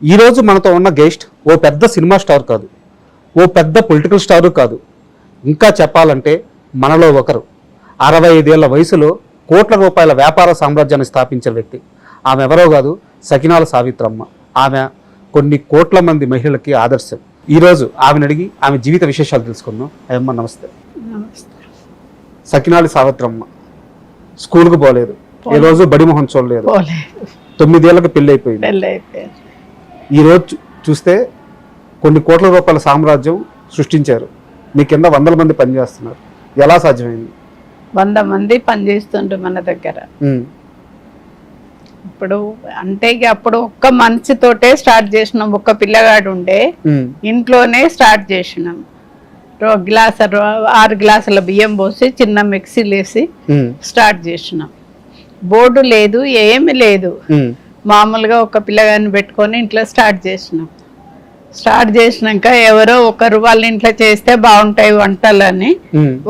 ఈరోజు మనతో ఉన్న గెస్ట్ ఓ పెద్ద సినిమా స్టార్ కాదు, ఓ పెద్ద పొలిటికల్ స్టారు కాదు, ఇంకా చెప్పాలంటే మనలో ఒకరు. 65 ఏళ్ల వయసులో కోట్ల రూపాయల వ్యాపార సామ్రాజ్యాన్ని స్థాపించిన వ్యక్తి. ఆమె ఎవరో కాదు, సకినాల సావిత్రమ్మ. ఆమె కొన్ని కోట్ల మంది మహిళలకి ఆదర్శం. ఈరోజు ఆమెను అడిగి ఆమె జీవిత విశేషాలు తెలుసుకుందాం. అయ్యమ్మ నమస్తే. సకినాల సావిత్రమ్మ స్కూల్కి పోలేదు, ఈ రోజు బడి మొహం చూడలేదు, 9 ఏళ్ళకి పెళ్లి అయిపోయింది. ఈరోజు చూస్తే కొన్ని కోట్ల రూపాయల సామ్రాజ్యం సృష్టించారు. మీ కింద 100 మంది పనిచేస్తున్నారు. ఎలా సాధ్యమైంది? 100 మంది పనిచేస్తుండ్రు మన దగ్గర. ఇప్పుడు అంటే అప్పుడు ఒక్క మనిషితోటే స్టార్ట్ చేసినాం. ఒక్క పిల్లగాడు ఉండే ఇంట్లోనే స్టార్ట్ చేసినాం. 6 గ్లాసుల బియ్యం పోసి చిన్న మిక్సీలు వేసి స్టార్ట్ చేసినాం. బోర్డు లేదు, ఏమి లేదు, మామూలుగా ఒక పిల్లగాని పెట్టుకొని ఇంట్లో స్టార్ట్ చేసినాం. స్టార్ట్ చేసినాక ఎవరో ఒకరు వాళ్ళ ఇంట్లో చేస్తే బాగుంటాయి వంటలని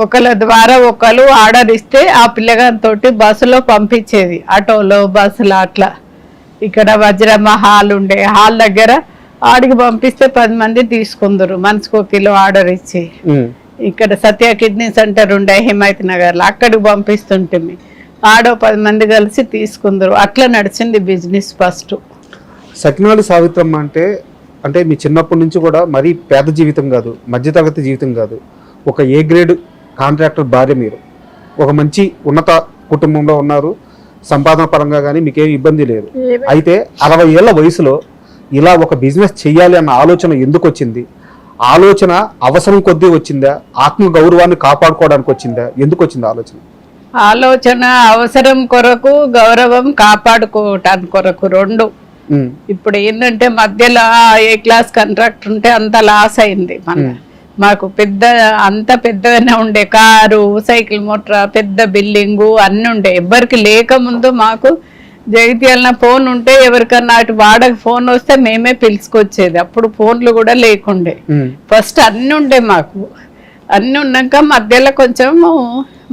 ఒకళ్ళ ద్వారా ఒకరు ఆర్డర్ ఇస్తే ఆ పిల్లగాని తోటి బస్సులో పంపించేది, ఆటోలో బస్సులో అట్లా. ఇక్కడ వజ్రమ్మ హాల్ ఉండే, హాల్ దగ్గర ఆడికి పంపిస్తే 10 మంది తీసుకుందరు, మనిషికి 1 కిలో ఆర్డర్ ఇచ్చి. ఇక్కడ సత్య కిడ్నీ సెంటర్ ఉండే హిమాయత్ నగర్లో, అక్కడికి పంపిస్తుంటే ఆడో 10 మంది కలిసి తీసుకుందరు. అట్లా నడిచింది బిజినెస్ ఫస్ట్. సకినాల సావిత్రమ్మ అంటే మీ చిన్నప్పటి నుంచి కూడా మరీ పేద జీవితం కాదు, మధ్యతరగతి జీవితం కాదు, ఒక ఏ గ్రేడ్ కాంట్రాక్టర్ భార్య. మీరు ఒక మంచి ఉన్నత కుటుంబంలో ఉన్నారు, సంపాదన పరంగా కానీ మీకేం ఇబ్బంది లేదు. అయితే 60 ఏళ్ల వయసులో ఇలా ఒక బిజినెస్ చెయ్యాలి అన్న ఆలోచన ఎందుకు వచ్చింది? ఆలోచన అవసరం కొద్దీ వచ్చిందా, ఆత్మ గౌరవాన్ని కాపాడుకోవడానికి వచ్చిందా? ఎందుకు వచ్చింది ఆలోచన? ఆలోచన అవసరం కొరకు, గౌరవం కాపాడుకోవటానికి కొరకు, రెండు. ఇప్పుడు ఏంటంటే మధ్యలో ఏ క్లాస్ కాంట్రాక్ట్ ఉంటే అంత లాస్ అయింది. మాకు అంత పెద్దగానే ఉండే, కారు, సైకిల్ మోటార్, పెద్ద బిల్డింగు అన్ని ఉండే. ఎవరికి లేకముందు మాకు జగిత్యాల ఫోన్ ఉంటే ఎవరికన్నా అటు వాడక ఫోన్ వస్తే మేమే పిలుచుకొచ్చేది. అప్పుడు ఫోన్లు కూడా లేకుండే. ఫస్ట్ అన్ని ఉండే మాకు. అన్ని ఉన్నాక మధ్యలో కొంచెం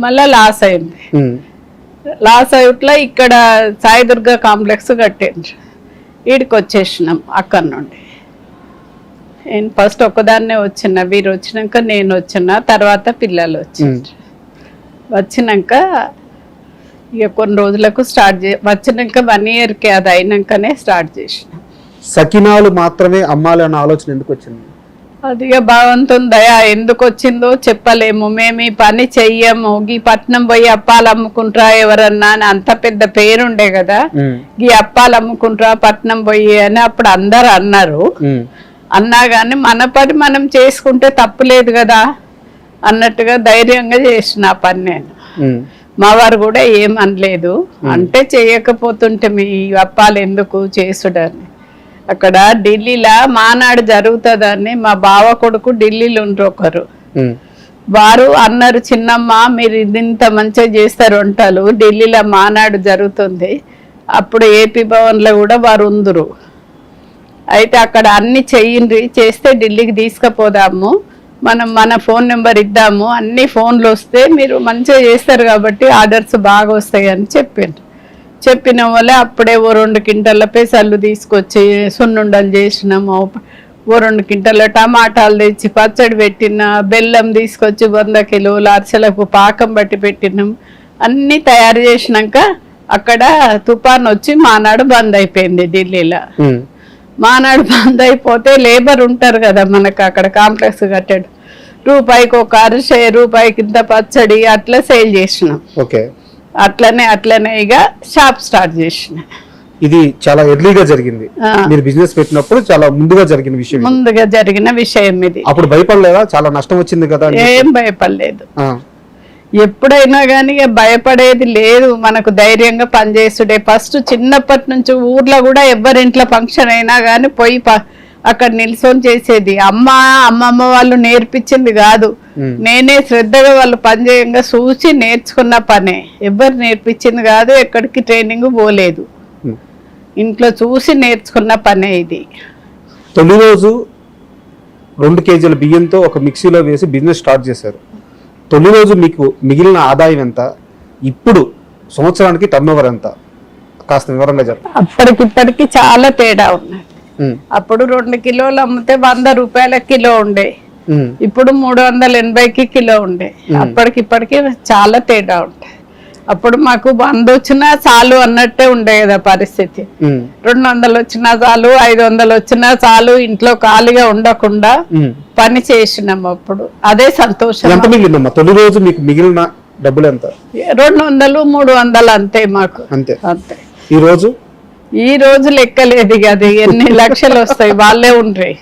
మళ్ళా లాస్ అయింది. లాస్ అయ్యట్లా ఇక్కడ సాయిదుర్గ కాంప్లెక్స్ కట్టిండ్రు, వీడికి వచ్చేసినాం. అక్కడ నుండి నేను ఫస్ట్ ఒక్కదాన్నే వచ్చిన, వీరు వచ్చినాక నేను వచ్చిన, తర్వాత పిల్లలు వచ్చినాక ఇక కొన్ని రోజులకు వచ్చినాక 1 ఇయర్కి అది అయినాకనే స్టార్ట్ చేసిన. సకినాలు మాత్రమే అమ్మాలి అన్న ఆలోచన ఎందుకు వచ్చింది? అది భగవంతుని దయ ఎందుకు వచ్చిందో చెప్పలేము. మేము ఈ పని చెయ్యము, ఈ పట్నం పోయి అప్పాలు అమ్ముకుంటారా ఎవరన్నా అని అంత పెద్ద పేరుండే కదా, ఈ అప్పాలు అమ్ముకుంటారా పట్నం పోయి అని అప్పుడు అందరు అన్నారు. అన్నా గాని మన పని మనం చేసుకుంటే తప్పులేదు కదా అన్నట్టుగా ధైర్యంగా చేసిన ఆ పని నేను. మా వారు కూడా ఏమనలేదు. అంటే చేయకపోతుంటే మీ అప్పాలు ఎందుకు చేసుడని. అక్కడ ఢిల్లీలో మానాడు జరుగుతుందని మా బావ కొడుకు ఢిల్లీలో ఉండ్రు ఒకరు, వారు అన్నారు, చిన్నమ్మ మీరు ఇంత మంచిగా చేస్తారు వంటలు, ఢిల్లీలో మానాడు జరుగుతుంది, అప్పుడు ఏపీ భవన్లో కూడా వారు ఉందరు. అయితే అక్కడ అన్ని చెయ్యండి, చేస్తే ఢిల్లీకి తీసుకుపోదాము, మనం మన ఫోన్ నెంబర్ ఇద్దాము, అన్ని ఫోన్లు వస్తే మీరు మంచిగా చేస్తారు కాబట్టి ఆర్డర్స్ బాగా వస్తాయి అని చెప్పిన వల్ల అప్పుడే ఓ 2 క్వింటాల పెసళ్ళు తీసుకొచ్చి సున్నుండలు చేసినాము. ఓ 2 క్వింటాల టమాటాలు తెచ్చి పచ్చడి పెట్టిన, బెల్లం తీసుకొచ్చి 100 కిలోల అరిసెలకు పాకం బట్టి పెట్టినాం. అన్నీ తయారు చేసినాక అక్కడ తుఫాన్ వచ్చి మానాడు బంద్ అయిపోయింది ఢిల్లీలో. మానాడు బంద్ అయిపోతే లేబర్ ఉంటారు కదా మనకు అక్కడ కాంప్లెక్స్ కట్టాడు, రూపాయికి ఒక అరిసె, రూపాయికి ఇంత పచ్చడి అట్లా సేల్ చేసినాం. అట్లనే ఇక షాప్ స్టార్ట్ చేసిన. ఇది చాలా ఎర్లీగా జరిగింది. మీరు బిజినెస్ పెట్టినప్పుడు చాలా ముందుగా జరిగిన విషయం ఇది. అప్పుడు భయపడలేదా? చాలా నష్టం వచ్చింది కదా. ఏం భయపడలేదు. ఎప్పుడైనా కానీ భయపడేది లేదు, మనకు ధైర్యంగా పనిచేస్తుండే. ఫస్ట్ చిన్నప్పటి నుంచి కూడా ఎవరింట్లో ఫంక్షన్ అయినా కానీ పోయి అక్కడ నిల్చొని చేసేది. అమ్మమ్మ వాళ్ళు నేర్పించింది కాదు, నేనే శ్రద్ధగా వాళ్ళు పనిచేయంగా చూసి నేర్చుకున్న పనే. ఎవరు నేర్పించింది కాదు, ఎక్కడికి ట్రైనింగ్ పోలేదు, ఇంట్లో చూసి నేర్చుకున్న పనే ఇది. తొలి రోజు 2 కేజీల బియ్యంతో ఒక మిక్సీలో వేసి బిజినెస్ స్టార్ట్ చేశారు. తొలి రోజు మీకు మిగిలిన ఆదాయం ఎంత? ఇప్పుడు సంవత్సరానికి టర్నోవర్ ఎంత? కాస్త వివరంగా చెప్పండి. అప్పటికిప్పటికి చాలా తేడా ఉన్నది. అప్పుడు 2 కిలోలు అమ్మితే 100 రూపాయల కిలో ఉండే, ఇప్పుడు 380కి కిలో ఉండే. అప్పటికిప్పటికి చాలా తేడా ఉంటాయి. అప్పుడు మాకు 100 వచ్చినా చాలు అన్నట్టే ఉండే కదా పరిస్థితి. 200 వచ్చినా చాలు, 500 వచ్చినా చాలు, ఇంట్లో ఖాళీగా ఉండకుండా పని చేసినాం. అప్పుడు అదే సంతోషం. ఎంత మిగిలిందమ్మా తొలి రోజు మీకు మిగిలిన డబ్బులు ఎంత? 200, 300 అంతే మాకు. అంతే. అంతే. ఈ రోజు లెక్కలేదు కదా, ఎన్ని లక్షలు వస్తాయి వాళ్ళే ఉండ్రి.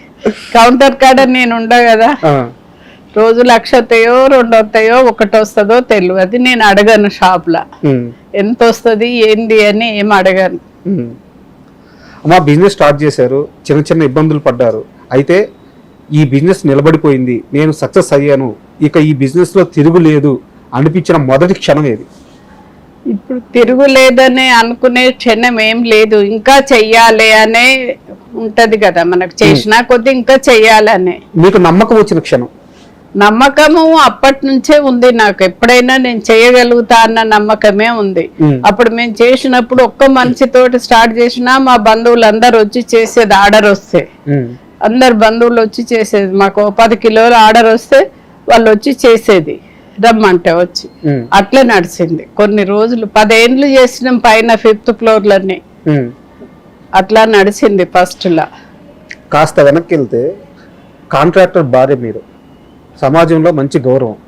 కౌంటర్ కాడ నేను ఉండ కదా, రోజు 1,00,000 వస్తాయో 2 వస్తాయో 1 వస్తుందో తెలియదు. నేను అడగను షాప్ లా ఎంత వస్తుంది ఏంది అని ఏం అడగను. అమ్మా బిజినెస్ స్టార్ట్ చేశారు, చిన్న చిన్న ఇబ్బందులు పడ్డారు, అయితే ఈ బిజినెస్ నిలబడిపోయింది, నేను సక్సెస్ అయ్యాను, ఇక ఈ బిజినెస్ లో తిరుగులేదు అనిపించిన మొదటి క్షణం ఏది? ఇప్పుడు తిరుగులేదనే అనుకునే క్షణం ఏం లేదు, ఇంకా చెయ్యాలి అనే ఉంటది కదా మనకు, చేసినా కొద్ది ఇంకా చెయ్యాలనే. మీకు నమ్మకం వచ్చిన క్షణం? నమ్మకము అప్పటి నుంచే ఉంది నాకు, ఎప్పుడైనా నేను చేయగలుగుతా అన్న నమ్మకమే ఉంది. అప్పుడు మేము చేసినప్పుడు ఒక్క మనిషితోటి స్టార్ట్ చేసినా మా బంధువులు అందరు వచ్చి చేసేది. ఆర్డర్ వస్తే అందరు బంధువులు వచ్చి చేసేది. మాకు 10 కిలోలు ఆర్డర్ వస్తే వాళ్ళు వచ్చి చేసేది, రమ్మంటే వచ్చి. అట్లా నడిచింది కొన్ని రోజులు. 10 ఏళ్ళు చేసినాం పైన 5th ఫ్లోర్లన్నీ. అట్లా నడిచింది ఫస్ట్ లా. కాస్త వెనక్కి వెళ్తే కాంట్రాక్టర్ భార్య మీరు, సమాజంలో మంచి గౌరవం,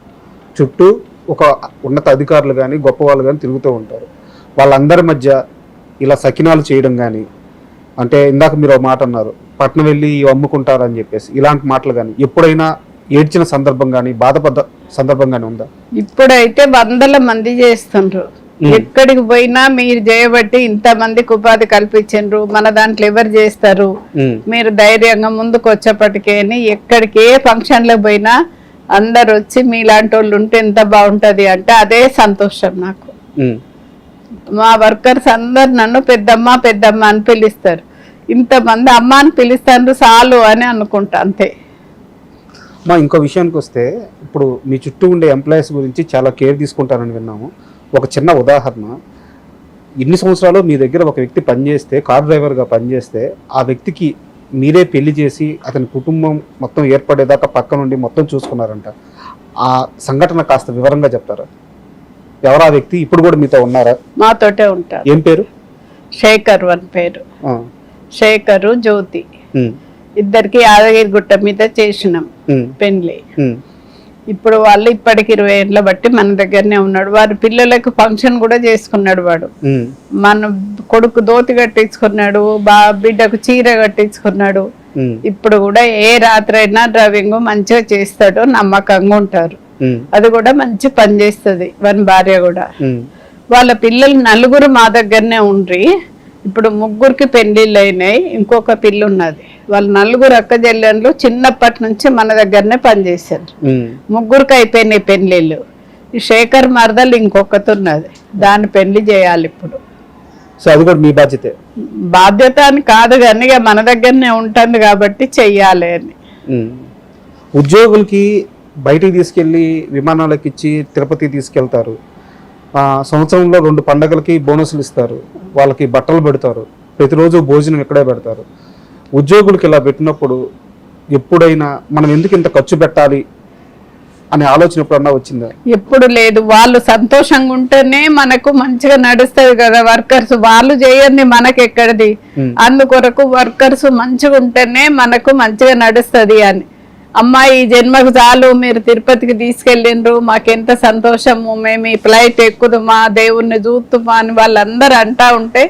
చుట్టూ ఒక ఉన్నత అధికారులు కానీ గొప్ప వాళ్ళు కానీ తిరుగుతూ ఉంటారు. వాళ్ళందరి మధ్య ఇలా సకినాలు చేయడం కానీ, అంటే ఇందాక మీరు ఒక మాట అన్నారు పట్నం వెళ్ళి అమ్ముకుంటారని చెప్పేసి, ఇలాంటి మాటలు కానీ ఎప్పుడైనా ఏడ్చిన సందర్భం కానీ బాధపడ్డ సందర్భం కానీ ఉందా? ఇప్పుడైతే 100 మంది చేస్తుండ్రు. ఎక్కడికి పోయినా మీరు చేయబట్టి ఇంతమందికి ఉపాధి కల్పించండ్రు, మన దాంట్లో ఎవరు చేస్తారు, మీరు ధైర్యంగా ముందుకు వచ్చేప్పటికే అని. ఎక్కడికి ఏ ఫంక్షన్లో పోయినా అందరు వచ్చి మీలాంటి వాళ్ళు ఉంటే ఎంత బాగుంటది అంటే అదే సంతోషం నాకు. మా వర్కర్స్ అందరు నన్ను పెద్దమ్మ పెద్దమ్మ అని పిలుస్తారు. ఇంతమంది అమ్మ అని పిలుస్తారు చాలు అని అనుకుంటా, అంతే. మా ఇంకో విషయానికి వస్తే, ఇప్పుడు మీ చుట్టూ ఉండే ఎంప్లాయీస్ గురించి చాలా కేర్ తీసుకుంటారని విన్నాము. ఒక చిన్న ఉదాహరణ, ఇన్ని సంవత్సరాలు మీ దగ్గర ఒక వ్యక్తి పనిచేస్తే, కార్ డ్రైవర్గా పనిచేస్తే, ఆ వ్యక్తికి మీరే పెళ్లి చేసి అతని కుటుంబం మొత్తం ఏర్పడేదాకా పక్క నుండి మొత్తం చూసుకున్నారంట. ఆ సంఘటన కాస్త వివరంగా చెప్తారా? ఎవరు ఆ వ్యక్తి? ఇప్పుడు కూడా మీతో ఉన్నారా? మాతోటే ఉంటారు. ఏం పేరు? శేఖర్ అని పేరు. శేఖరు, జ్యోతి ఇద్దరికి యాదగిరి గుట్ట మీద చేసినాం పెళ్లి. ఇప్పుడు వాళ్ళు ఇప్పటికి 20 ఏళ్ళ బట్టి మన దగ్గరనే ఉన్నాడు. వారి పిల్లలకు ఫంక్షన్ కూడా చేసుకున్నాడు వాడు. మన కొడుకు ధోతి కట్టించుకున్నాడు, బిడ్డకు చీర కట్టించుకున్నాడు. ఇప్పుడు కూడా ఏ రాత్రి అయినా డ్రైవింగ్ మంచిగా చేస్తాడు, నమ్మకంగా ఉంటారు. అది కూడా మంచి పని చేస్తుంది వాని భార్య కూడా. వాళ్ళ పిల్లలు 4 మా దగ్గరనే ఉండ్రి. ఇప్పుడు 3కి పెళ్లిళ్ళు అయినాయి, ఇంకొక పిల్ల ఉన్నది. వాళ్ళు 4 అక్క చెల్లెళ్ళు చిన్నప్పటి నుంచి మన దగ్గరనే పనిచేశారు. 3కి అయిపోయినాయి పెళ్లిళ్ళు. ఈ శేఖర్ మరదలు ఇంకొకటి ఉన్నది, దాన్ని పెళ్లి చేయాలి ఇప్పుడు. సో అది కూడా మీ బాధ్యతే? బాధ్యత అని కాదు కానీ ఇక మన దగ్గరనే ఉంటుంది కాబట్టి చెయ్యాలి అని. ఉద్యోగులకి బయటికి తీసుకెళ్ళి విమానాలకు ఇచ్చి తిరుపతి తీసుకెళ్తారు, సంవత్సరంలో 2 పండగలకి బోనస్లు ఇస్తారు, వాళ్ళకి బట్టలు పెడతారు, ప్రతిరోజు భోజనం ఇక్కడే పెడతారు. ఉద్యోగులకి ఇలా పెట్టినప్పుడు ఎప్పుడైనా మనం ఎందుకు ఇంత ఖర్చు పెట్టాలి అనే ఆలోచన ఎప్పుడన్నా వచ్చిందా? ఎప్పుడు లేదు. వాళ్ళు సంతోషంగా ఉంటేనే మనకు మంచిగా నడుస్తుంది కదా. వర్కర్స్ వాళ్ళు చేయండి మనకి ఎక్కడిది. అందుకొరకు వర్కర్స్ మంచిగా ఉంటేనే మనకు మంచిగా నడుస్తుంది అని. అమ్మా ఈ జన్మకు చాలు, మీరు తిరుపతికి తీసుకెళ్ళిండ్రు, మాకెంత సంతోషము, మేము ఈ ఫ్లైట్ ఎక్కుదుమా, దేవుణ్ణి చూస్తుమా అని వాళ్ళందరూ అంటా ఉంటే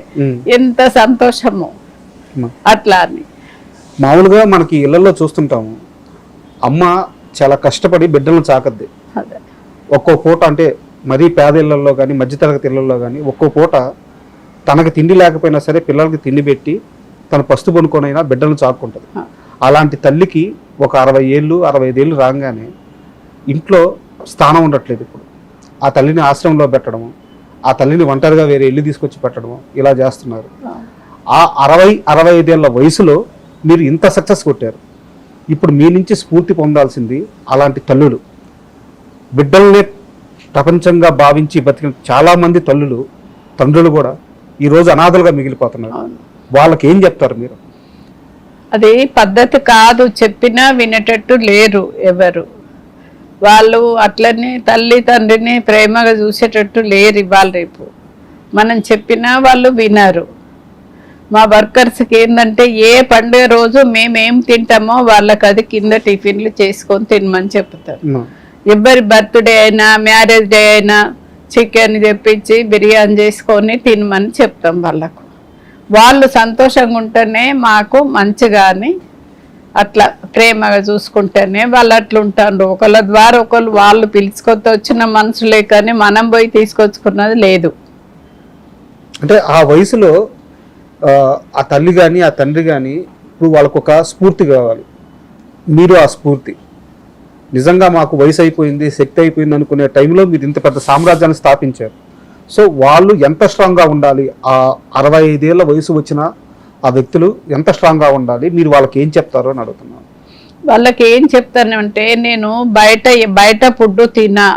ఎంత సంతోషము. అట్లా అని మామూలుగా మనకి ఇళ్లలో చూస్తుంటాము, అమ్మ చాలా కష్టపడి బిడ్డలను చాకద్ది. ఒక్కో పూట, అంటే మరీ పేద ఇళ్లలో కానీ మధ్యతరగతి ఇళ్లలో కానీ ఒక్కో పూట తనకు తిండి లేకపోయినా సరే పిల్లలకి తిండి పెట్టి తన పస్తు పనుకొనైనా బిడ్డలను చాక్కుంటుంది. అలాంటి తల్లికి ఒక 60 ఏళ్ళు 65 ఏళ్ళు రాగానే ఇంట్లో స్థానం ఉండట్లేదు. ఇప్పుడు ఆ తల్లిని ఆశ్రమంలో పెట్టడము, ఆ తల్లిని ఒంటరిగా వేరే ఇల్లు తీసుకొచ్చి పెట్టడము, ఇలా చేస్తున్నారు. ఆ 60-65 ఏళ్ళ వయసులో మీరు ఇంత సక్సెస్ కొట్టారు. ఇప్పుడు మీ నుంచి స్ఫూర్తి పొందాల్సింది అలాంటి తల్లులు, బిడ్డల్నే ప్రపంచంగా భావించి బతికిన చాలామంది తల్లులు, తండ్రులు కూడా ఈరోజు అనాథలుగా మిగిలిపోతున్నారు. వాళ్ళకి ఏం చెప్తారు మీరు? అది పద్ధతి కాదు, చెప్పినా వినేటట్టు లేరు ఎవరు. వాళ్ళు అట్లనే తల్లి తండ్రిని ప్రేమగా చూసేటట్టు లేరు ఇవాళ రేపు. మనం చెప్పినా వాళ్ళు వినరు. మా వర్కర్స్కి ఏంటంటే ఏ పండుగ రోజు మేమేం తింటామో వాళ్ళకి అది కింద టిఫిన్లు చేసుకొని తినమని చెప్తారు. ఎవరి బర్త్డే అయినా మ్యారేజ్ డే అయినా చికెన్ తెప్పించి బిర్యానీ చేసుకొని తినమని చెప్తాం వాళ్ళకు. వాళ్ళు సంతోషంగా ఉంటేనే మాకు మంచిగాని అట్లా ప్రేమగా చూసుకుంటేనే వాళ్ళు అట్లా ఉంటారు. ఒకళ్ళ ద్వారా ఒకళ్ళు వాళ్ళు పిలుచుకొచ్చి వచ్చిన మనుషులే కానీ మనం పోయి తీసుకొచ్చుకున్నది లేదు. అంటే ఆ వయసులో ఆ తల్లి కానీ ఆ తండ్రి కానీ ఇప్పుడు వాళ్ళకు ఒక స్ఫూర్తి కావాలి. మీరు ఆ స్ఫూర్తి నిజంగా మాకు వయసు అయిపోయింది, శక్తి అయిపోయింది అనుకునే టైంలో మీరు ఇంత పెద్ద సామ్రాజ్యాన్ని స్థాపించారు. సో వాళ్ళు ఎంత స్ట్రాంగ్గా ఉండాలి, ఆ 65 ఏళ్ళ వయసు వచ్చిన ఆ వ్యక్తులు ఎంత స్ట్రాంగ్గా ఉండాలి, మీరు వాళ్ళకి ఏం చెప్తారో అని అడుగుతున్నాను. వాళ్ళకి ఏం చెప్తానంటే, నేను బయట ఫుడ్ తినా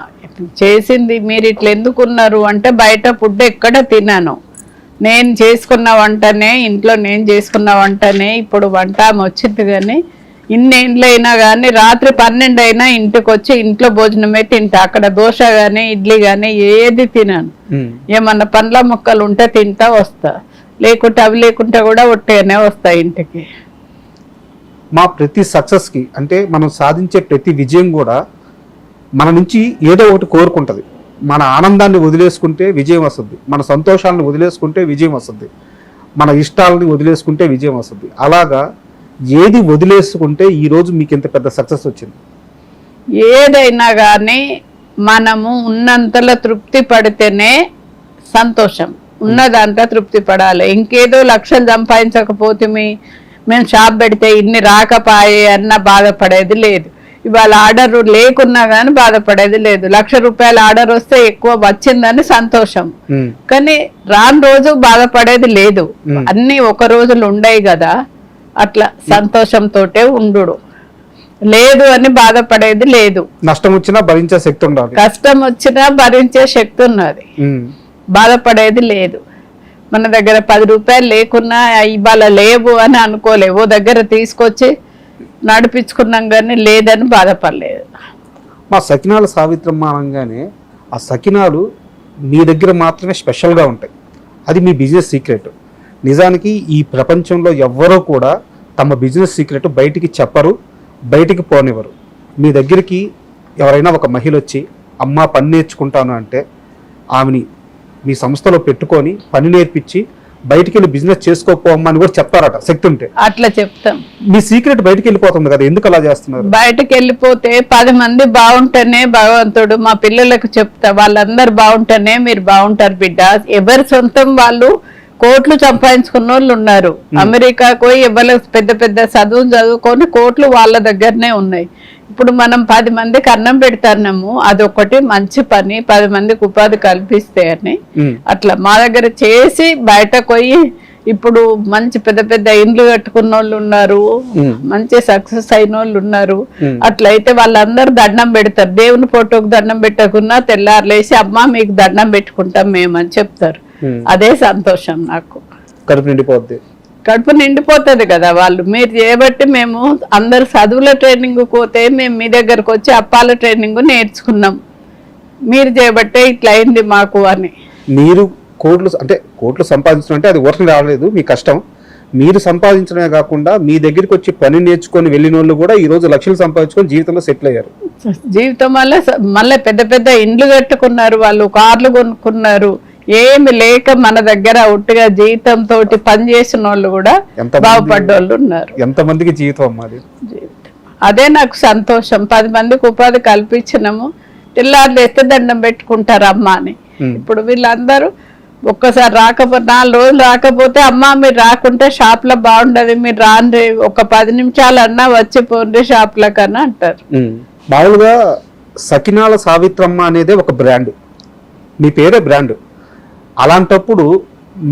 చేసింది మీరు ఇట్లా ఎందుకున్నారు అంటే, బయట ఫుడ్ ఎక్కడ తినాను, నేను చేసుకున్న వంటనే ఇంట్లో నేను చేసుకున్న వంటనే ఇప్పుడు వంట వచ్చింది. కానీ ఇన్నేళ్ళైనా కానీ రాత్రి 12 అయినా ఇంటికి వచ్చి ఇంట్లో భోజనమే తింటా. అక్కడ దోశ కానీ ఇడ్లీ కానీ ఏది తినాను. ఏమన్నా పండ్ల ముక్కలు ఉంటే తింటా వస్తా, లేకుంటే అవి లేకుంటే కూడా ఒట్టేనే వస్తా ఇంటికి. మా ప్రతి సక్సెస్కి అంటే మనం సాధించే ప్రతి విజయం కూడా మన నుంచి ఏదో ఒకటి కోరుకుంటుంది. మన ఆనందాన్ని వదిలేసుకుంటే విజయం వస్తుంది, మన సంతోషాలను వదిలేసుకుంటే విజయం వస్తుంది, మన ఇష్టాలని వదిలేసుకుంటే విజయం వస్తుంది. అలాగా ఏది వదిలేసుకుంటే ఈరోజు మీకు ఇంత పెద్ద సక్సెస్ వచ్చింది? ఏదైనా కానీ మనము ఉన్నంతలో తృప్తి పడితేనే సంతోషం, ఉన్నదంతా తృప్తి పడాలి. ఇంకేదో లక్షలు సంపాదించకపోతే మేము షాప్ పెడితే ఇన్ని రాకపోయే అన్న బాధపడేది లేదు. ఇవాళ ఆర్డర్ లేకున్నా కానీ బాధపడేది లేదు. 1,00,000 రూపాయల ఆర్డర్ వస్తే ఎక్కువ వచ్చిందని సంతోషం, కానీ రాని రోజు బాధపడేది లేదు. అన్ని ఒక రోజులు ఉండయి కదా, అట్లా సంతోషంతో ఉండు. లేదు అని బాధపడేది లేదు. నష్టం వచ్చినా భరించే శక్తి ఉండాలి, కష్టం వచ్చినా భరించే శక్తి ఉన్నది, బాధపడేది లేదు. మన దగ్గర 10 రూపాయలు లేకున్నా ఇవాళ లేవు అని అనుకోలేవు, దగ్గర తీసుకొచ్చి నడిపించుకున్నాం కానీ లేదని బాధపడలేదు. మా సకినాల సావిత్రమ్మ అనగానే ఆ సకినాలు మీ దగ్గర మాత్రమే స్పెషల్గా ఉంటాయి. అది మీ బిజినెస్ సీక్రెట్. నిజానికి ఈ ప్రపంచంలో ఎవ్వరూ కూడా తమ బిజినెస్ సీక్రెట్ బయటికి చెప్పరు, బయటికి పోనివ్వరు. మీ దగ్గరికి ఎవరైనా ఒక మహిళ వచ్చి అమ్మ పని నేర్చుకుంటాను అంటే ఆమెని మీ సంస్థలో పెట్టుకొని పని నేర్పించి బయటికి వెళ్ళి బిజినెస్ చేసుకోపోమ్మా అని కూడా చెప్తారట శక్తి ఉంటే. అట్లా చెప్తాం. మీ సీక్రెట్ బయటికి వెళ్ళిపోతుంది కదా, ఎందుకు అలా చేస్తున్నారు? బయటకు వెళ్ళిపోతే 10 మంది బాగుంటేనే భగవంతుడు మా పిల్లలకు చెప్తా, వాళ్ళందరూ బాగుంటేనే మీరు బాగుంటారు బిడ్డ. ఎవరి సొంతం వాళ్ళు కోట్లు సంపాదించుకున్న వాళ్ళు ఉన్నారు. అమెరికాకు పోయి ఎవరు పెద్ద పెద్ద చదువుకొని కోట్లు వాళ్ళ దగ్గరనే ఉన్నాయి. ఇప్పుడు మనం 10 మందికి అన్నం పెడతాము, అదొకటి మంచి పని, 10 మందికి ఉపాధి కల్పిస్తే అని అట్లా మా దగ్గర చేసి బయటకు పోయి ఇప్పుడు మంచి పెద్ద పెద్ద ఇండ్లు కట్టుకున్న వాళ్ళు ఉన్నారు, మంచి సక్సెస్ అయిన వాళ్ళు ఉన్నారు. అట్లయితే వాళ్ళందరూ దండం పెడతారు. దేవుని ఫోటోకి దండం పెట్టకున్నా తెల్లారులేసి అమ్మ మీకు దండం పెట్టుకుంటాం మేమని చెప్తారు. అదే సంతోషం నాకు. కడుపు నిండిపోతుంది కదా. వాళ్ళు మీరు చేయబట్టి మేము అందరు చదువుల ట్రైనింగ్ పోతే మేము మీ దగ్గరకు వచ్చి అప్పాల ట్రైనింగ్ నేర్చుకున్నాం, మీరు చేయబట్టే ఇట్లా అయింది మాకు అని. మీరు కోట్లు సంపాదించడం అంటే అది ఊరికి రాలేదు, మీ కష్టం. మీరు సంపాదించడమే కాకుండా మీ దగ్గరికి వచ్చి పని నేర్చుకొని వెళ్ళిన వాళ్ళు కూడా ఈ రోజు లక్షలు సంపాదించుకొని జీవితంలో సెటిల్ అయ్యారు. జీవితం మళ్ళీ పెద్ద పెద్ద ఇండ్లు కట్టుకున్నారు, వాళ్ళు కార్లు కొనుక్కున్నారు. ఏమి లేక మన దగ్గర ఒట్టిగా జీవితంతో పని చేసిన వాళ్ళు కూడా బాగుపడ్డ వాళ్ళు ఉన్నారు. ఎంతమందికి జీవితం అమ్మాది. అదే నాకు సంతోషం. 10 మందికి ఉపాధి కల్పించినాము. తెల్లారులు ఎత్తే దండం పెట్టుకుంటారు అమ్మ అని. ఇప్పుడు వీళ్ళందరూ ఒక్కసారి 4 రోజులు రాకపోతే అమ్మ మీరు రాకుంటే షాప్ లో బాగుండదు, మీరు రాండి, ఒక 10 నిమిషాలన్నా వచ్చిపోండి షాప్ లో కన్నా అంటారు. మామూలుగా సకినాల సావిత్రమ్మ అనేది ఒక బ్రాండ్, మీ పేరే బ్రాండ్. అలాంటప్పుడు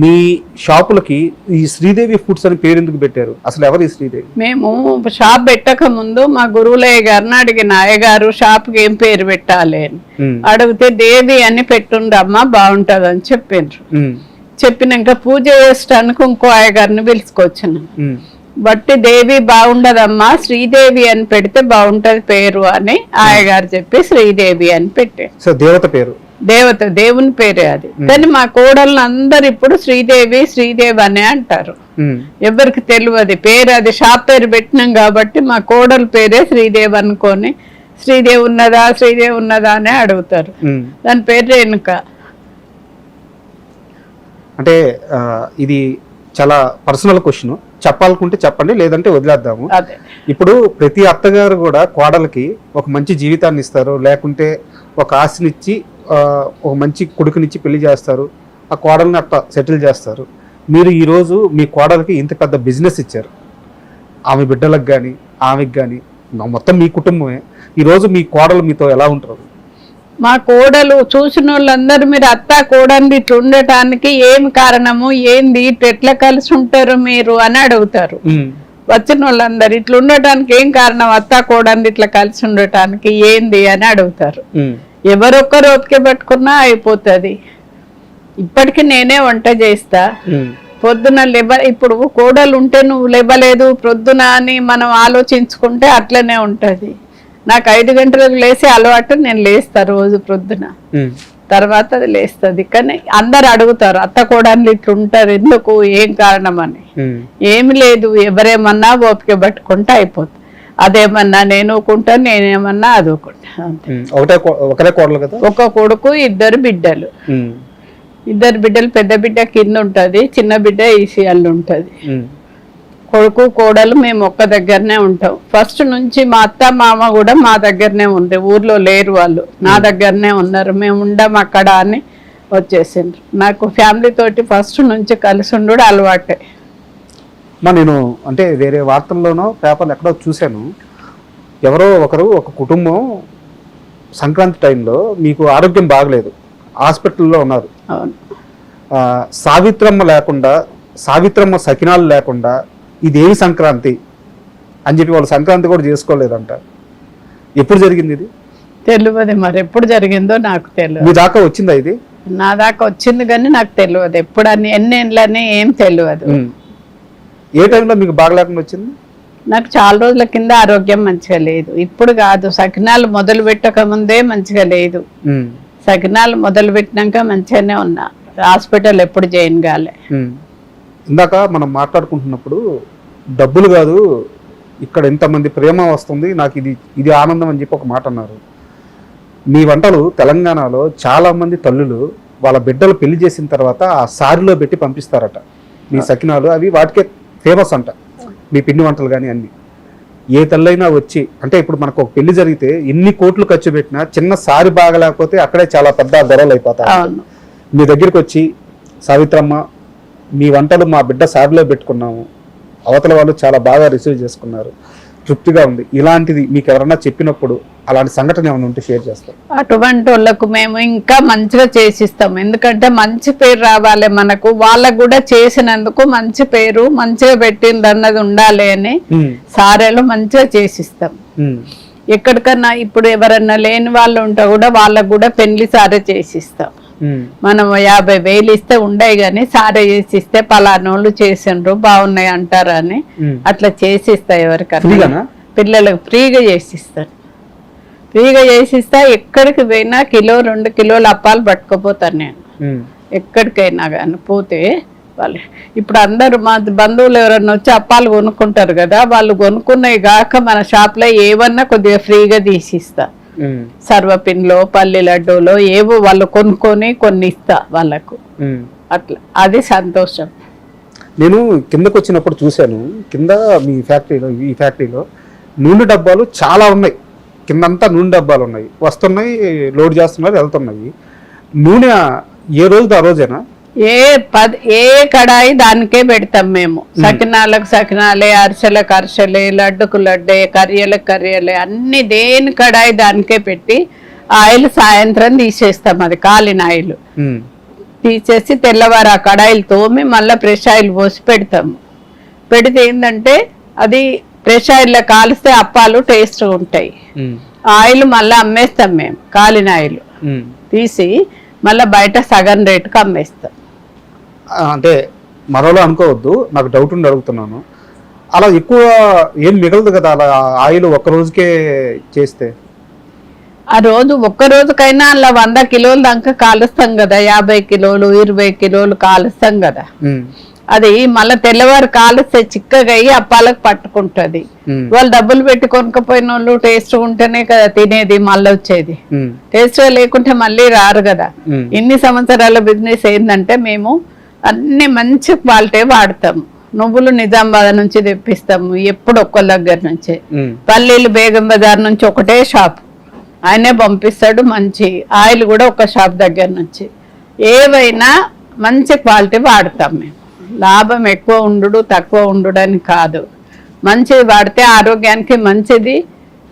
మీ షాపులకి ఈ శ్రీదేవి ఫుడ్స్ అని పేరు ఎందుకు పెట్టారు? అసలు ఎవరు ఈ శ్రీదేవి? మేము షాప్ పెట్టక ముందు మా గురువులయ్య గారిని అడిగిన, అయ్యగారు షాప్కి ఏం పేరు పెట్టాలి అని అడిగితే దేవి అని పెట్టుండమ్మా బాగుంటది అని చెప్పిండ్రు. చెప్పినాక పూజ చేసడానికి ఇంకో అయ్యగారిని పిలుచుకొచ్చిన. బట్టి దేవి బాగుండదమ్మా, శ్రీదేవి అని పెడితే బాగుంటది పేరు అని ఆయగారు చెప్పి శ్రీదేవి అని పెట్టారు. సో దేవత పేరు, దేవుని పేరే అది. కానీ మా కోడళ్ళు అందరు ఇప్పుడు శ్రీదేవి శ్రీదేవి అనే అంటారు. ఎవరికి తెలియదు పేరు, అది షాప్ పేరు పెట్టినాం కాబట్టి మా కోడల పేరే శ్రీదేవి అనుకొని శ్రీదేవి ఉన్నదా అని అడుగుతారు. దాని పేరు రేణుక. అంటే ఇది చాలా పర్సనల్ క్వశ్చన్, చెప్పాలనుకుంటే చెప్పండి, లేదంటే వదిలేద్దాము. ఇప్పుడు ప్రతి అత్తగారు కూడా కోడలకి ఒక మంచి జీవితాన్ని ఇస్తారు, లేకుంటే ఒక ఆశనిచ్చి ఒక మంచి కొడుకునిచ్చి పెళ్లి చేస్తారు, ఆ కోడల్ని అట్లా సెటిల్ చేస్తారు. మీరు ఈరోజు మీ కోడలకి ఇంత పెద్ద బిజినెస్ ఇచ్చారు, ఆమె బిడ్డలకు కానీ ఆమెకి కానీ మొత్తం మీ కుటుంబమే. ఈరోజు మీ కోడలు మీతో ఎలా ఉంటారు? మా కోడలు చూసిన వాళ్ళందరూ మీరు అత్త కోడలు ఇట్లా ఉండటానికి ఏం కారణము, ఏంది, ఎట్లా కలిసి ఉంటారు మీరు అని అడుగుతారు. వచ్చిన వాళ్ళందరూ ఇట్లా ఉండటానికి ఏం కారణం, అత్త కోడలు ఇట్లా కలిసి ఉండటానికి ఏంది అని అడుగుతారు. ఎవరొక్కరు ఓపిక పట్టుకున్నా అయిపోతుంది. ఇప్పటికి నేనే వంట చేస్తా. పొద్దున ఇప్పుడు కోడలు ఉంటే నువ్వు లేవలేదు పొద్దున అని మనం ఆలోచించుకుంటే అట్లనే ఉంటది. నాకు 5 గంటలకు లేసి అలవాటు, నేను లేస్తా రోజు పొద్దున, తర్వాత అది లేస్తుంది. కానీ అందరు అడుగుతారు అత్త కోడలు ఇట్లా ఉంటారు ఎందుకు, ఏం కారణం అని. ఏమి లేదు, ఎవరేమన్నా ఓపిక పట్టుకుంటే అయిపోతుంది. అదేమన్నా నేను ఊకుంటాను, నేనేమన్నా అది ఊకుంటా, అంతే. ఒక కొడుకు, 2 బిడ్డలు. 2 బిడ్డలు, పెద్ద బిడ్డ కింద ఉంటది, చిన్న బిడ్డ ఈసీఎల్ ఉంటది. కొడుకు కోడలు మేము ఒక్క దగ్గరనే ఉంటాం. ఫస్ట్ నుంచి మా అత్త మామ కూడా మా దగ్గరనే ఉంది, ఊర్లో లేరు వాళ్ళు, నా దగ్గరనే ఉన్నారు. మేము ఉండం అక్కడ అని వచ్చేసిండ్రు. నాకు ఫ్యామిలీ తోటి ఫస్ట్ నుంచి కలిసి ఉండు అలవాటే. నేను అంటే వేరే వార్తల్లోనో పేపర్లు ఎక్కడో చూశాను, ఎవరో ఒకరు ఒక కుటుంబం సంక్రాంతి టైంలో మీకు ఆరోగ్యం బాగలేదు, హాస్పిటల్లో ఉన్నారు. సావిత్రమ్మ లేకుండా, సావిత్రమ్మ సకినాలు లేకుండా ఇదేమి సంక్రాంతి అని చెప్పి వాళ్ళు సంక్రాంతి కూడా చేసుకోలేదంట. ఎప్పుడు జరిగింది ఇది? తెలియదు మరి, ఎప్పుడు జరిగిందో నాకు తెలియదు. మీ దాకా వచ్చిందా ఇది? నా దాకా వచ్చింది కానీ నాకు తెలియదు ఎప్పుడు అని, ఎన్నేళ్ళని ఏం తెలియదు. ఏ టైంలో మీకు బాగా లేకుండా వచ్చింది? నాకు చాలా రోజుల కింద ఆరోగ్యం మంచిగా లేదు, ఇప్పుడు కాదు. సకినాలు మొదలు పెట్టక ముందే మంచిగా లేదు, సకినాలు మొదలు పెట్టినాక మంచిగానే ఉన్నా. హాస్పిటల్ ఎప్పుడు జాయిన్ కాలే. ఇందాక మనం మాట్లాడుకుంటున్నప్పుడు డబ్బులు కాదు, ఇక్కడ ఇంతమంది ప్రేమ వస్తుంది నాకు, ఇది ఆనందం అని చెప్పి ఒక మాట అన్నారు. మీ వంటలు తెలంగాణలో చాలా మంది తల్లులు వాళ్ళ బిడ్డలు పెళ్లి చేసిన తర్వాత ఆ సారిలో పెట్టి పంపిస్తారట. మీ సకినాలు అవి వాటికే ఫేమస్ అంట, మీ పిండి వంటలు కానీ అన్ని. ఏ తల్లైనా వచ్చి, అంటే ఇప్పుడు మనకు ఒక పెళ్లి జరిగితే ఎన్ని కోట్లు ఖర్చు పెట్టినా చిన్న సారి బాగలేకపోతే అక్కడే చాలా పెద్ద గొడవలు అయిపోతాయి. మీ దగ్గరికి వచ్చి సావిత్రమ్మ మీ వంటలు మా బిడ్డ సారిలో పెట్టుకున్నాము, అవతల వాళ్ళు చాలా బాగా రిసీవ్ చేసుకున్నారు, తృప్తిగా ఉంది, ఇలాంటిది మీకు ఎవరన్నా చెప్పినప్పుడు అలాంటి సంఘటన ఏమైనా ఉంటే షేర్ చేస్తాం. అటువంటి వాళ్ళకు మేము ఇంకా మంచిగా చేసిస్తాం, ఎందుకంటే మంచి పేరు రావాలి మనకు, వాళ్ళకు కూడా చేసినందుకు మంచి పేరు మంచిగా పెట్టింది అన్నది ఉండాలి అని సారేలు మంచిగా చేసిస్తాం. ఎక్కడికన్నా ఇప్పుడు ఎవరన్నా లేని వాళ్ళు ఉంటే కూడా వాళ్ళకు కూడా పెళ్లి సారే చేసిస్తాం. మనం 50,000 ఇస్తే ఉండయి గాని సారే చేసిస్తే పలానోళ్ళు చేసిండ్రు బాగున్నాయి అంటారు అని అట్లా చేసిస్తా. ఎవరికన్నా పిల్లలకు ఫ్రీగా చేసిస్తాను, ఫ్రీగా చేసిస్తా. ఎక్కడికి పోయినా 1-2 కిలోల అప్పాలు పట్టుకుపోతాను నేను, ఎక్కడికైనా కానీ పోతే. వాళ్ళు ఇప్పుడు అందరూ మా బంధువులు ఎవరన్నా వచ్చి అప్పాలు కొనుక్కుంటారు కదా, వాళ్ళు కొనుక్కున్నాయి కాక మన షాప్లో ఏమన్నా కొద్దిగా ఫ్రీగా తీసిస్తా. సర్వపిండిలో పల్లి లడ్డూలో ఏవో వాళ్ళు కొనుక్కొని కొన్ని ఇస్తా వాళ్ళకు, అట్లా అది సంతోషం. నేను కిందకు వచ్చినప్పుడు చూశాను, కింద మీ ఫ్యాక్టరీలో, ఈ ఫ్యాక్టరీలో నూనె డబ్బాలు చాలా ఉన్నాయి, కిందంతా నూనె డబ్బాలు ఉన్నాయి, వస్తున్నాయి, లోడ్ చేస్తున్నారు, వెళ్తున్నాయి. నూనె ఏ రోజు ఆ రోజేనా? ఏ కడాయి దానికే పెడతాం మేము. సకినాలకు సకినాలే, అరిసెలకు అరిసెలే, లడ్డుకు లడ్డే, కర్రీలకు కర్రీలే, అన్ని దేని కడాయి దానికే పెట్టి ఆయిల్ సాయంత్రం తీసేస్తాం. అది కాలిన ఆయిల్ తీసేసి తెల్లవారు ఆ కడాయిలు తోమి మళ్ళీ ఫ్రెష్ ఆయిల్ పోసి పెడతాము. పెడితే ఏంటంటే అది ఫ్రెష్ ఆయిల్లో కాలిస్తే అప్పాలు టేస్ట్ ఉంటాయి. ఆయిల్ మళ్ళీ అమ్మేస్తాం మేము, కాలిన ఆయిల్ తీసి మళ్ళీ బయట సగం రేటుకు అమ్మేస్తాం. అంటే మరోలో అనుకోవద్దు, నాకు డౌట్ ఉండి అడుగుతున్నాను. అలా ఎక్కువ ఏం మిగలదు కదా అలా ఆయిల్ ఒక్క రోజుకే చేస్తే. ఆ రోజు ఒక్క రోజుకైనా అలా 100 కిలోలు దాకా కాలుస్తాం కదా, 50 కిలోలు 20 కిలోలు కాలుస్తాం కదా. అది మళ్ళీ తెల్లవారు కాలుస్తే చిక్కగా అయ్యి అప్పాలకు పట్టుకుంటది. వాళ్ళు డబ్బులు పెట్టి కొనుక్కపోయిన వాళ్ళు టేస్ట్ ఉంటేనే కదా తినేది, మళ్ళీ వచ్చేది. టేస్ట్ లేకుంటే మళ్ళీ రారు కదా. ఇన్ని సంవత్సరాల బిజినెస్ ఏంటంటే మేము అన్ని మంచి క్వాలిటీ వాడతాము. నువ్వులు నిజామాబాద్ నుంచి తెప్పిస్తాము, ఎప్పుడు ఒక్క దగ్గర నుంచే. పల్లీలు బేగం బజార్ నుంచి ఒకటే షాప్, ఆయనే పంపిస్తాడు. మంచి ఆయిల్ కూడా ఒక షాప్ దగ్గర నుంచి. ఏవైనా మంచి క్వాలిటీ వాడతాం మేము. లాభం ఎక్కువ ఉండు తక్కువ ఉండు అని కాదు, మంచిది వాడితే ఆరోగ్యానికి మంచిది.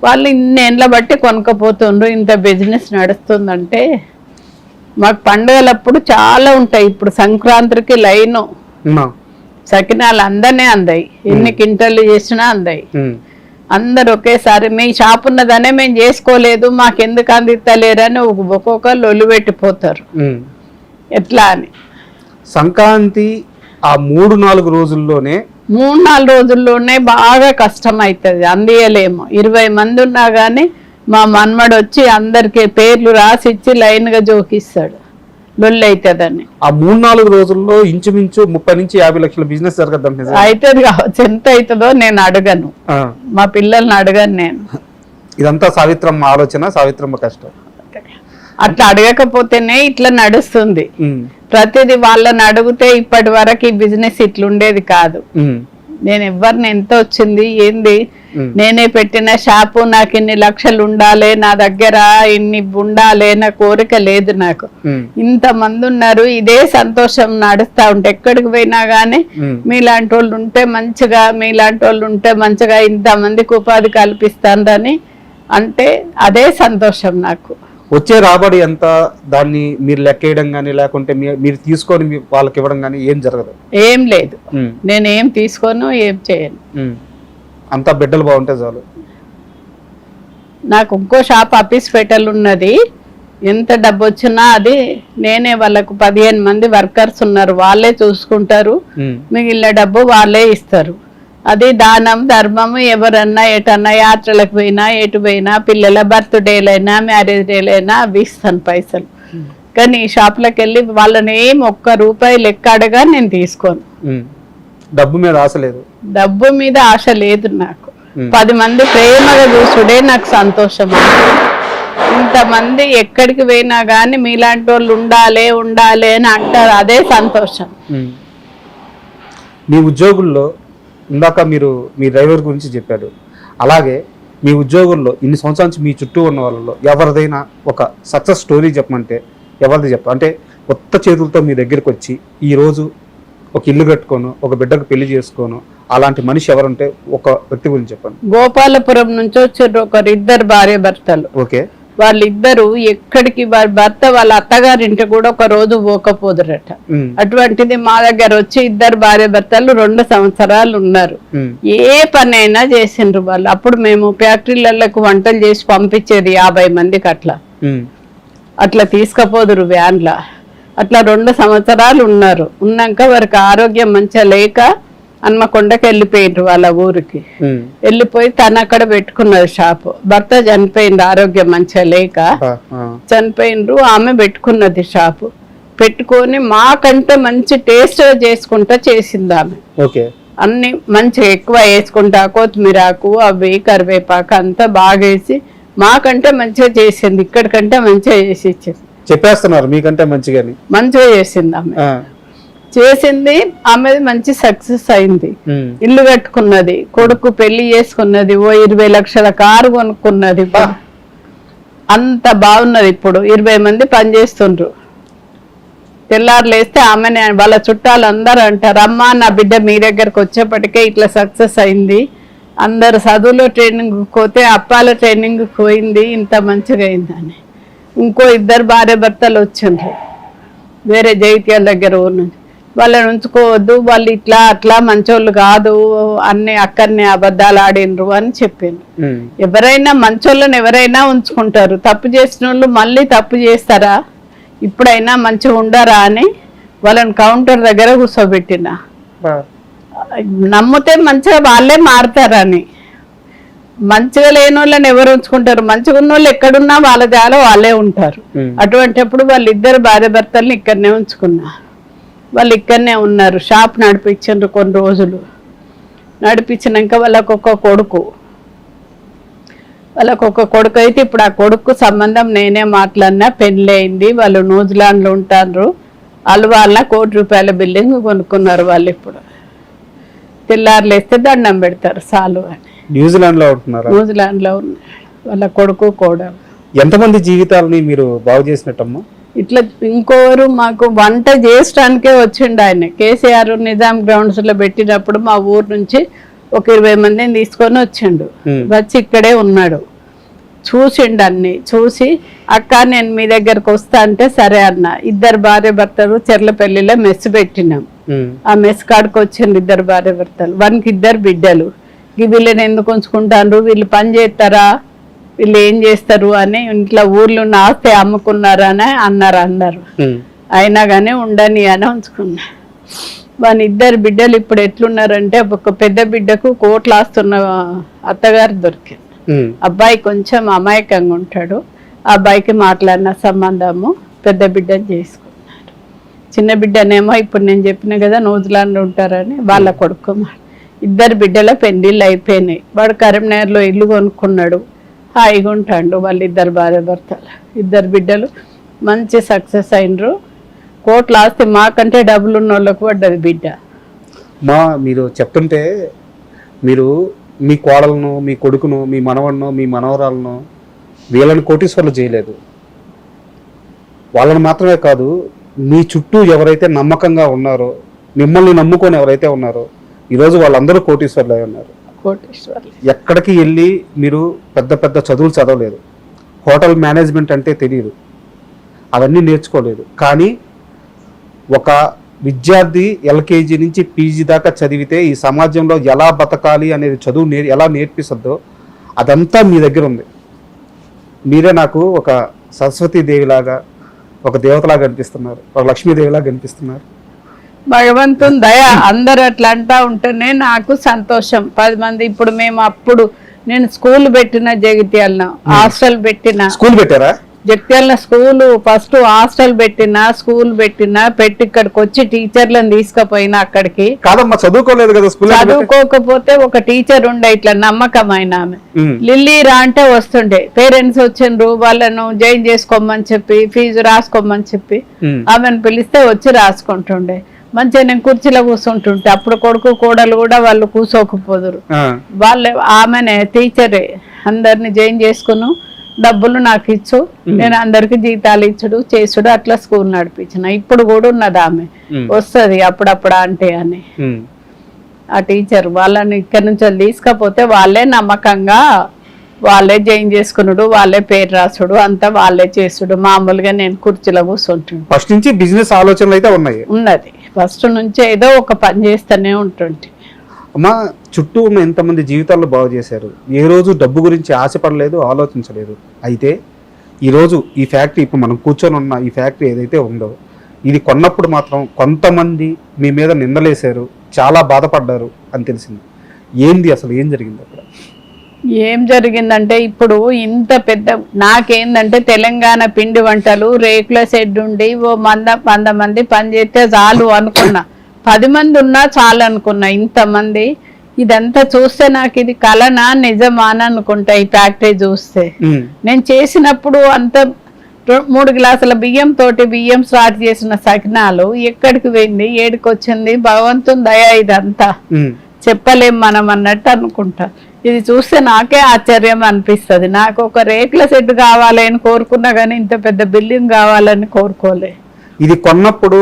వాళ్ళు ఇన్నేళ్ళ బట్టి కొనుక్కపోతుండ్రు, ఇంత బిజినెస్ నడుస్తుందంటే. మాకు పండుగలప్పుడు చాలా ఉంటాయి. ఇప్పుడు సంక్రాంతికి లైను సకినాలు అందరినీ అందాయి, ఎన్ని కింటలు చేసినా అందాయి. అందరు ఒకేసారి మీ షాప్ ఉన్నదనే మేము చేసుకోలేదు, మాకెందుకు అందిస్తలేరని ఒక్కొక్కరు లొల్లు పెట్టిపోతారు. ఎట్లా అని సంక్రాంతి ఆ 3-4 రోజుల్లోనే 3-4 రోజుల్లోనే బాగా కష్టం అవుతుంది, అందియలేము. 20 మంది ఉన్నా కానీ మా మన్మడు వచ్చి అందరికి పేర్లు రాసి ఇచ్చి లైన్గా జోకిస్తాడు, లొల్లి అవుతుందని. ఆ 3-4 రోజుల్లో ఇంచుమించు 30 నుంచి 50 లక్షల బిజినెస్ జరగద్దాం. అవుతుంది కావచ్చు, ఎంత అవుతుందో నేను అడగను, మా పిల్లల్ని అడగను నేను. ఇదంతా సావిత్రమ్మ ఆలోచన, సావిత్రమ్మ కష్టం. అట్లా అడగకపోతేనే ఇట్లా నడుస్తుంది. ప్రతిదీ వాళ్ళని అడిగితే ఇప్పటి వరకు ఈ బిజినెస్ ఇట్లుండేది కాదు. నేను ఎవరిని ఎంత వచ్చింది ఏంది, నేనే పెట్టిన షాపు, నాకు ఇన్ని లక్షలు ఉండాలి, నా దగ్గర ఇన్ని ఉండాలి, నా కోరిక లేదు నాకు. ఇంత మంది ఉన్నారు, ఇదే సంతోషం నడుస్తా ఉంటే. ఎక్కడికి పోయినా గానీ మీలాంటి వాళ్ళు ఉంటే మంచిగా, మీలాంటి వాళ్ళు ఉంటే మంచిగా, ఇంత మందికి ఉపాధి కల్పిస్తానని అంటే అదే సంతోషం నాకు. వచ్చే రాబడి ఎంత, దాన్ని మీరు లెక్కేయడం కానీ లేకుంటే మీరు తీసుకొని వాళ్ళకి ఇవ్వడం కానీ ఏం జరగదు? ఏం లేదు, నేను ఏం తీసుకోను, ఏం చేయను. అంతా బిడ్డలు బాగుంటే చాలు. నాకు ఇంకో షాప్ అప్పీస్పేటలు ఉన్నది, ఎంత డబ్బు వచ్చినా అది నేనే, వాళ్ళకు 15 మంది వర్కర్స్ ఉన్నారు, వాళ్ళే చూసుకుంటారు. మిగిలిన డబ్బు వాళ్ళే ఇస్తారు. అది దానం ధర్మము. ఎవరన్నా ఎటన్నా యాత్రలకు పోయినా, ఎటు పోయినా, పిల్లల బర్త్డేలైనా మ్యారేజ్ డేలైనా అవి ఇస్తాను పైసలు. కానీ ఈ షాప్లకు వెళ్ళి వాళ్ళని ఏం ఒక్క రూపాయి లెక్క అడగా నేను తీసుకోను. డబ్బు మీద ఆశ లేదు, డబ్బు మీద ఆశ లేదు నాకు. 10 మంది ప్రేమగా చూసుడే నాకు సంతోషం. ఇంతమంది ఎక్కడికి పోయినా కానీ మీలాంటి వాళ్ళు ఉండాలి ఉండాలి అని అంటారు, అదే సంతోషం. మీ ఉద్యోగుల్లో ఇందాక మీరు మీ డ్రైవర్ గురించి చెప్పారు, అలాగే మీ ఉద్యోగుల్లో ఇన్ని సంవత్సరాల నుంచి మీ చుట్టూ ఉన్న వాళ్ళలో ఎవరిదైనా ఒక సక్సెస్ స్టోరీ చెప్పమంటే ఎవరిది చెప్తారు? అంటే కొత్త చేతులతో మీ దగ్గరికి వచ్చి ఈరోజు ఒక ఇల్లు కట్టుకోను, ఒక బిడ్డకు పెళ్లి చేసుకోను, అలాంటి మనిషి ఎవరంటే ఒక వ్యక్తి గురించి చెప్పండి. గోపాలపురం నుంచి వచ్చారు ఒకరు, 2 భార్య భర్తలు. ఓకే. వాళ్ళిద్దరు ఎక్కడికి వారి భర్త వాళ్ళ అత్తగారింటి కూడా ఒక రోజు పోకపోదురట. అటువంటిది మా దగ్గర వచ్చి 2 భార్య భర్తలు 2 సంవత్సరాలు ఉన్నారు. ఏ పనైనా చేసిండ్రు వాళ్ళు. అప్పుడు మేము ఫ్యాక్టరీలకు వంటలు చేసి పంపించేది 50 మందికి అట్లా తీసుకపోదురు వ్యాన్ల. అట్లా 2 సంవత్సరాలు ఉన్నారు. ఉన్నాక వారికి ఆరోగ్యం మంచిగా లేక హన్మకొండకి వెళ్ళిపోయిండ్రు వాళ్ళ ఊరికి. వెళ్ళిపోయి తను అక్కడ పెట్టుకున్నది షాపు. భర్త చనిపోయింది, ఆరోగ్యం మంచిగా లేక చనిపోయిండ్రు. ఆమె పెట్టుకున్నది షాపు. పెట్టుకొని మాకంటే మంచి టేస్ట్ చేసుకుంటా చేసింది ఆమె. అన్ని మంచిగా ఎక్కువ వేసుకుంటా, కొత్తిమీరాకు అవి కరివేపాకు అంతా బాగా వేసి మాకంటే మంచిగా చేసింది. ఇక్కడికంటే మంచిగా చేసి ఇచ్చింది. చెప్పేస్తున్నారు మీకంటే మంచిగా చేసింది ఆమె. చేసింది ఆమె, మంచి సక్సెస్ అయింది. ఇల్లు కట్టుకున్నది, కొడుకు పెళ్లి చేసుకున్నది, 20 లక్షల కారు కొనుక్కున్నది. అంత బాగున్నది. ఇప్పుడు 20 మంది పనిచేస్తుండ్రు. తెల్లారు లేస్తే ఆమెనే వాళ్ళ చుట్టాలు అందరూ అంటారు, అమ్మా నా బిడ్డ మీ దగ్గరకు వచ్చేప్పటికే ఇట్లా సక్సెస్ అయింది. అందరు చదువులో ట్రైనింగ్ పోతే అప్పాల ట్రైనింగ్ పోయింది, ఇంత మంచిగా అయిందని. ఇంకో 2 భార్య భర్తలు వచ్చిండ్రు వేరే జైత్యాల దగ్గర ఊరు నుంచి. వాళ్ళని ఉంచుకోవద్దు, వాళ్ళు ఇట్లా అట్లా మంచోళ్ళు కాదు, అన్ని అక్కడనే అబద్ధాలు ఆడినరు అని చెప్పింది. ఎవరైనా మంచోళ్ళని ఎవరైనా ఉంచుకుంటారు, తప్పు చేసిన వాళ్ళు మళ్ళీ తప్పు చేస్తారా, ఇప్పుడైనా మంచిగా ఉండరా అని వాళ్ళని కౌంటర్ దగ్గర కూర్చోబెట్టిన. నమ్మితే మంచిగా వాళ్ళే మారుతారని. మంచిగా లేని వాళ్ళని ఎవరు ఉంచుకుంటారు? మంచిగా ఉన్న వాళ్ళు ఎక్కడున్నా వాళ్ళ జాలో వాళ్ళే ఉంటారు. అటువంటిప్పుడు వాళ్ళిద్దరు భార్య భర్తల్ని ఇక్కడనే ఉంచుకున్నారు. వాళ్ళు ఇక్కడనే ఉన్నారు. షాప్ నడిపించారు కొన్ని రోజులు. నడిపించినాక వాళ్ళకు ఒక కొడుకు అయితే ఇప్పుడు ఆ కొడుకు సంబంధం నేనే మాట్లాడినా, పెళ్ళి అయింది. వాళ్ళు న్యూజిలాండ్లో ఉంటారు. వాళ్ళు వాళ్ళ ₹1,00,00,000 బిల్డింగ్ కొనుక్కున్నారు. వాళ్ళు ఇప్పుడు తెల్లారులు వేస్తే దండం పెడతారు చాలు అని. న్యూజిలాండ్ లో ఉంటున్నారు. న్యూజిలాండ్ లో ఉన్న వాళ్ళ కొడుకు కూడా. ఎంతమంది జీవితాలని మీరు బాగు చేసినట్టమ్మా? ఇట్లా ఇంకోరు మాకు వంట చేయడానికే వచ్చిండు ఆయన. కేసీఆర్ నిజాం గ్రౌండ్స్ లో పెట్టినప్పుడు మా ఊరు నుంచి ఒక 20 మందిని తీసుకొని వచ్చిండు. వచ్చి ఇక్కడే ఉన్నాడు. చూసిండు అన్ని. చూసి అక్క నేను మీ దగ్గరకు వస్తా అంటే సరే అన్న. ఇద్దరు భార్య భర్తలు చెర్లపల్లిలో మెస్ పెట్టినాం. ఆ మెస్ కాడికి వచ్చిండు ఇద్దరు భార్య భర్తలు. వానికి 2 బిడ్డలు. వీళ్ళని ఎందుకు ఉంచుకుంటారు? వీళ్ళు పని చేస్తారా? వీళ్ళు ఏం చేస్తారు అని ఇంట్లో ఊర్లో ఉన్న ఆస్తి అమ్ముకున్నారా అని అన్నారు అందరు. అయినా కానీ ఉండని అని ఉంచుకున్నా. వాని 2 బిడ్డలు ఇప్పుడు ఎట్లున్నారంటే ఒక పెద్ద బిడ్డకు కోట్లు ఆస్తున్న అత్తగారు దొరికింది. అబ్బాయి కొంచెం అమాయకంగా ఉంటాడు. ఆ అబ్బాయికి మాట్లాడిన సంబంధము పెద్ద బిడ్డని చేసుకున్నారు. చిన్న బిడ్డనేమో ఇప్పుడు నేను చెప్పిన కదా న్యూజిలాండ్ ఉంటారని వాళ్ళ కొడుకు. 2 బిడ్డల పెళ్లిళ్ళు అయిపోయినాయి. వాడు కరీంనగర్లో ఇల్లు కొనుక్కున్నాడు. హాయిగా ఉంటాడు. వాళ్ళు 2 భార్య భర్తలు. 2 బిడ్డలు మంచి సక్సెస్ అయినరు. కోట్ల ఆస్తి మాకంటే డబ్బులు ఉన్న వాళ్ళకు పడ్డది బిడ్డ. మీరు చెప్తుంటే మీరు మీ కోడలను, మీ కొడుకును, మీ మనవడిను, మీ మనవరాలను వీళ్ళని కోటీశ్వర్లు చేయలేదు. వాళ్ళని మాత్రమే కాదు, మీ చుట్టూ ఎవరైతే నమ్మకంగా ఉన్నారో, మిమ్మల్ని నమ్ముకొని ఎవరైతే ఉన్నారో ఈరోజు వాళ్ళందరూ కోటీశ్వర్లు అయి ఉన్నారు. కోటీశ్వర్లు. ఎక్కడికి వెళ్ళి మీరు పెద్ద పెద్ద చదువులు చదవలేదు. హోటల్ మేనేజ్మెంట్ అంటే తెలియదు. అవన్నీ నేర్చుకోలేదు. కానీ ఒక విద్యార్థి ఎల్కేజీ నుంచి పీజీ దాకా చదివితే ఈ సమాజంలో ఎలా బతకాలి అనేది చదువు ఎలా నేర్పిస్తుందో అదంతా మీ దగ్గర ఉంది. మీరే నాకు ఒక సరస్వతీదేవిలాగా, ఒక దేవతలాగా అనిపిస్తున్నారు, ఒక లక్ష్మీదేవిలాగా అనిపిస్తున్నారు. భగవంతుని దయ. అందరు అట్లా అంటా ఉంటేనే నాకు సంతోషం. 10 మంది ఇప్పుడు మేము అప్పుడు నేను స్కూల్ పెట్టిన జగిత్యాలను, హాస్టల్ పెట్టిన. స్కూల్ పెట్టారా? జగిత్యాల స్కూల్ ఫస్ట్ హాస్టల్ పెట్టిన, స్కూల్ పెట్టిన, పెట్టి ఇక్కడికి వచ్చి టీచర్లను తీసుకుపోయినా. అక్కడికి కాదమ్మా, చదువుకోలేదు కదా. స్కూల్ చదువుకోకపోతే ఒక టీచర్ ఉండే ఇట్లా నమ్మకమైన ఆమె. లిల్లీ రా అంటే వస్తుండే. పేరెంట్స్ వచ్చిండ్రు, వాళ్ళను జాయిన్ చేసుకోమని చెప్పి, ఫీజు రాసుకోమని చెప్పి ఆమెను పిలిస్తే వచ్చి రాసుకుంటుండే. మంచిగా నేను కుర్చీలో కూర్చుంటుంటే అప్పుడు కొడుకు కోడలు కూడా వాళ్ళు కూర్చోకపోదురు. వాళ్ళే ఆమెనే టీచరే అందరిని జాయిన్ చేసుకును, డబ్బులు నాకు ఇచ్చు, నేను అందరికి జీతాలు ఇచ్చుడు చేసుడు అట్లా స్కూల్ నడిపించిన. ఇప్పుడు కూడా ఉన్నది ఆమె, వస్తుంది అప్పుడప్పుడు అంటే అని. ఆ టీచర్ వాళ్ళని ఇక్కడ నుంచి తీసుకపోతే వాళ్ళే నమ్మకంగా వాళ్ళే జాయిన్ చేసుకున్నాడు, వాళ్ళే పేరు రాసుడు అంతా వాళ్ళే చేసుడు. మామూలుగా నేను కుర్చీలో కూర్చుంటుండే. ఫస్ట్ నుంచి బిజినెస్ ఆలోచనలు అయితే ఉన్నది. ఫస్ట్ నుంచి ఏదో ఒక పని చేస్తూనే ఉంటుంటే. అమ్మా, చుట్టూ ఉన్న ఎంతమంది జీవితాల్లో బాగు చేశారు. ఏ రోజు డబ్బు గురించి ఆశపడలేదు, ఆలోచించలేదు. అయితే ఈరోజు ఈ ఫ్యాక్టరీ, ఇప్పుడు మనం కూర్చొని ఉన్న ఈ ఫ్యాక్టరీ ఏదైతే ఉందో, ఇది కొన్నప్పుడు మాత్రం కొంతమంది మీ మీద నిందలేశారు, చాలా బాధపడ్డారు అని తెలిసింది. ఏంది అసలు ఏం జరిగింది అక్కడ? ఏం జరిగిందంటే ఇప్పుడు ఇంత పెద్ద నాకేందంటే తెలంగాణ పిండి వంటలు రేకుల షెడ్ ఉండి 100 మంది పని చేస్తే చాలు అనుకున్నా. 10 మంది ఉన్నా చాలు అనుకున్నా. ఇంతమంది ఇదంతా చూస్తే నాకు ఇది కలనా నిజమా అని అనుకుంటా. ఈ ఫ్యాక్టరీ చూస్తే నేను చేసినప్పుడు అంత 3 గ్లాసుల బియ్యం స్టార్ట్ చేసిన సకినాలు ఎక్కడికి పోయింది, ఏడికి వచ్చింది, భగవంతుని దయ ఇదంతా చెప్పలేం మనం అన్నట్టు అనుకుంటా. ఇది చూస్తే నాకే ఆశ్చర్యం అనిపిస్తుంది. నాకు ఒక రేకుల షెడ్ కావాలని కోరుకున్నా కానీ ఇంత పెద్ద బిల్డింగ్ కావాలని కోరుకోలే. ఇది కొన్నప్పుడు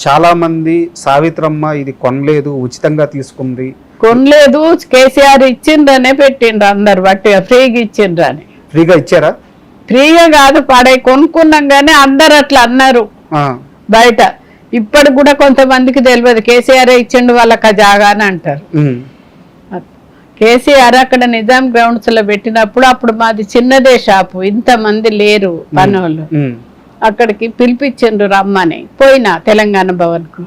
చాలా మంది సావిత్రమ్మ ఇది కొనలేదు, ఉచితంగా తీసుకుంది, కొనలేదు, కేసీఆర్ ఇచ్చిండ్రనే పెట్టిండ్రు అందరు బట్టి ఫ్రీగా ఇచ్చిండ్రని. ఫ్రీగా ఇచ్చారా? ఫ్రీగా కాదు, కొనుక్కున్నాం కానీ అందరు అట్లా అన్నారు బయట. ఇప్పటికి కూడా కొంతమందికి తెలియదు కేసీఆర్ ఇచ్చిండు వాళ్ళకి ఆ జాగా అని అంటారు. కేసీఆర్ అక్కడ నిజాం గ్రౌండ్స్ లో పెట్టినప్పుడు అప్పుడు మాది చిన్నదే షాపు, ఇంతమంది లేరు పనోళ్ళు. అక్కడికి పిలిపించిండ్రు రమ్మని పోయినా తెలంగాణ భవన్ కు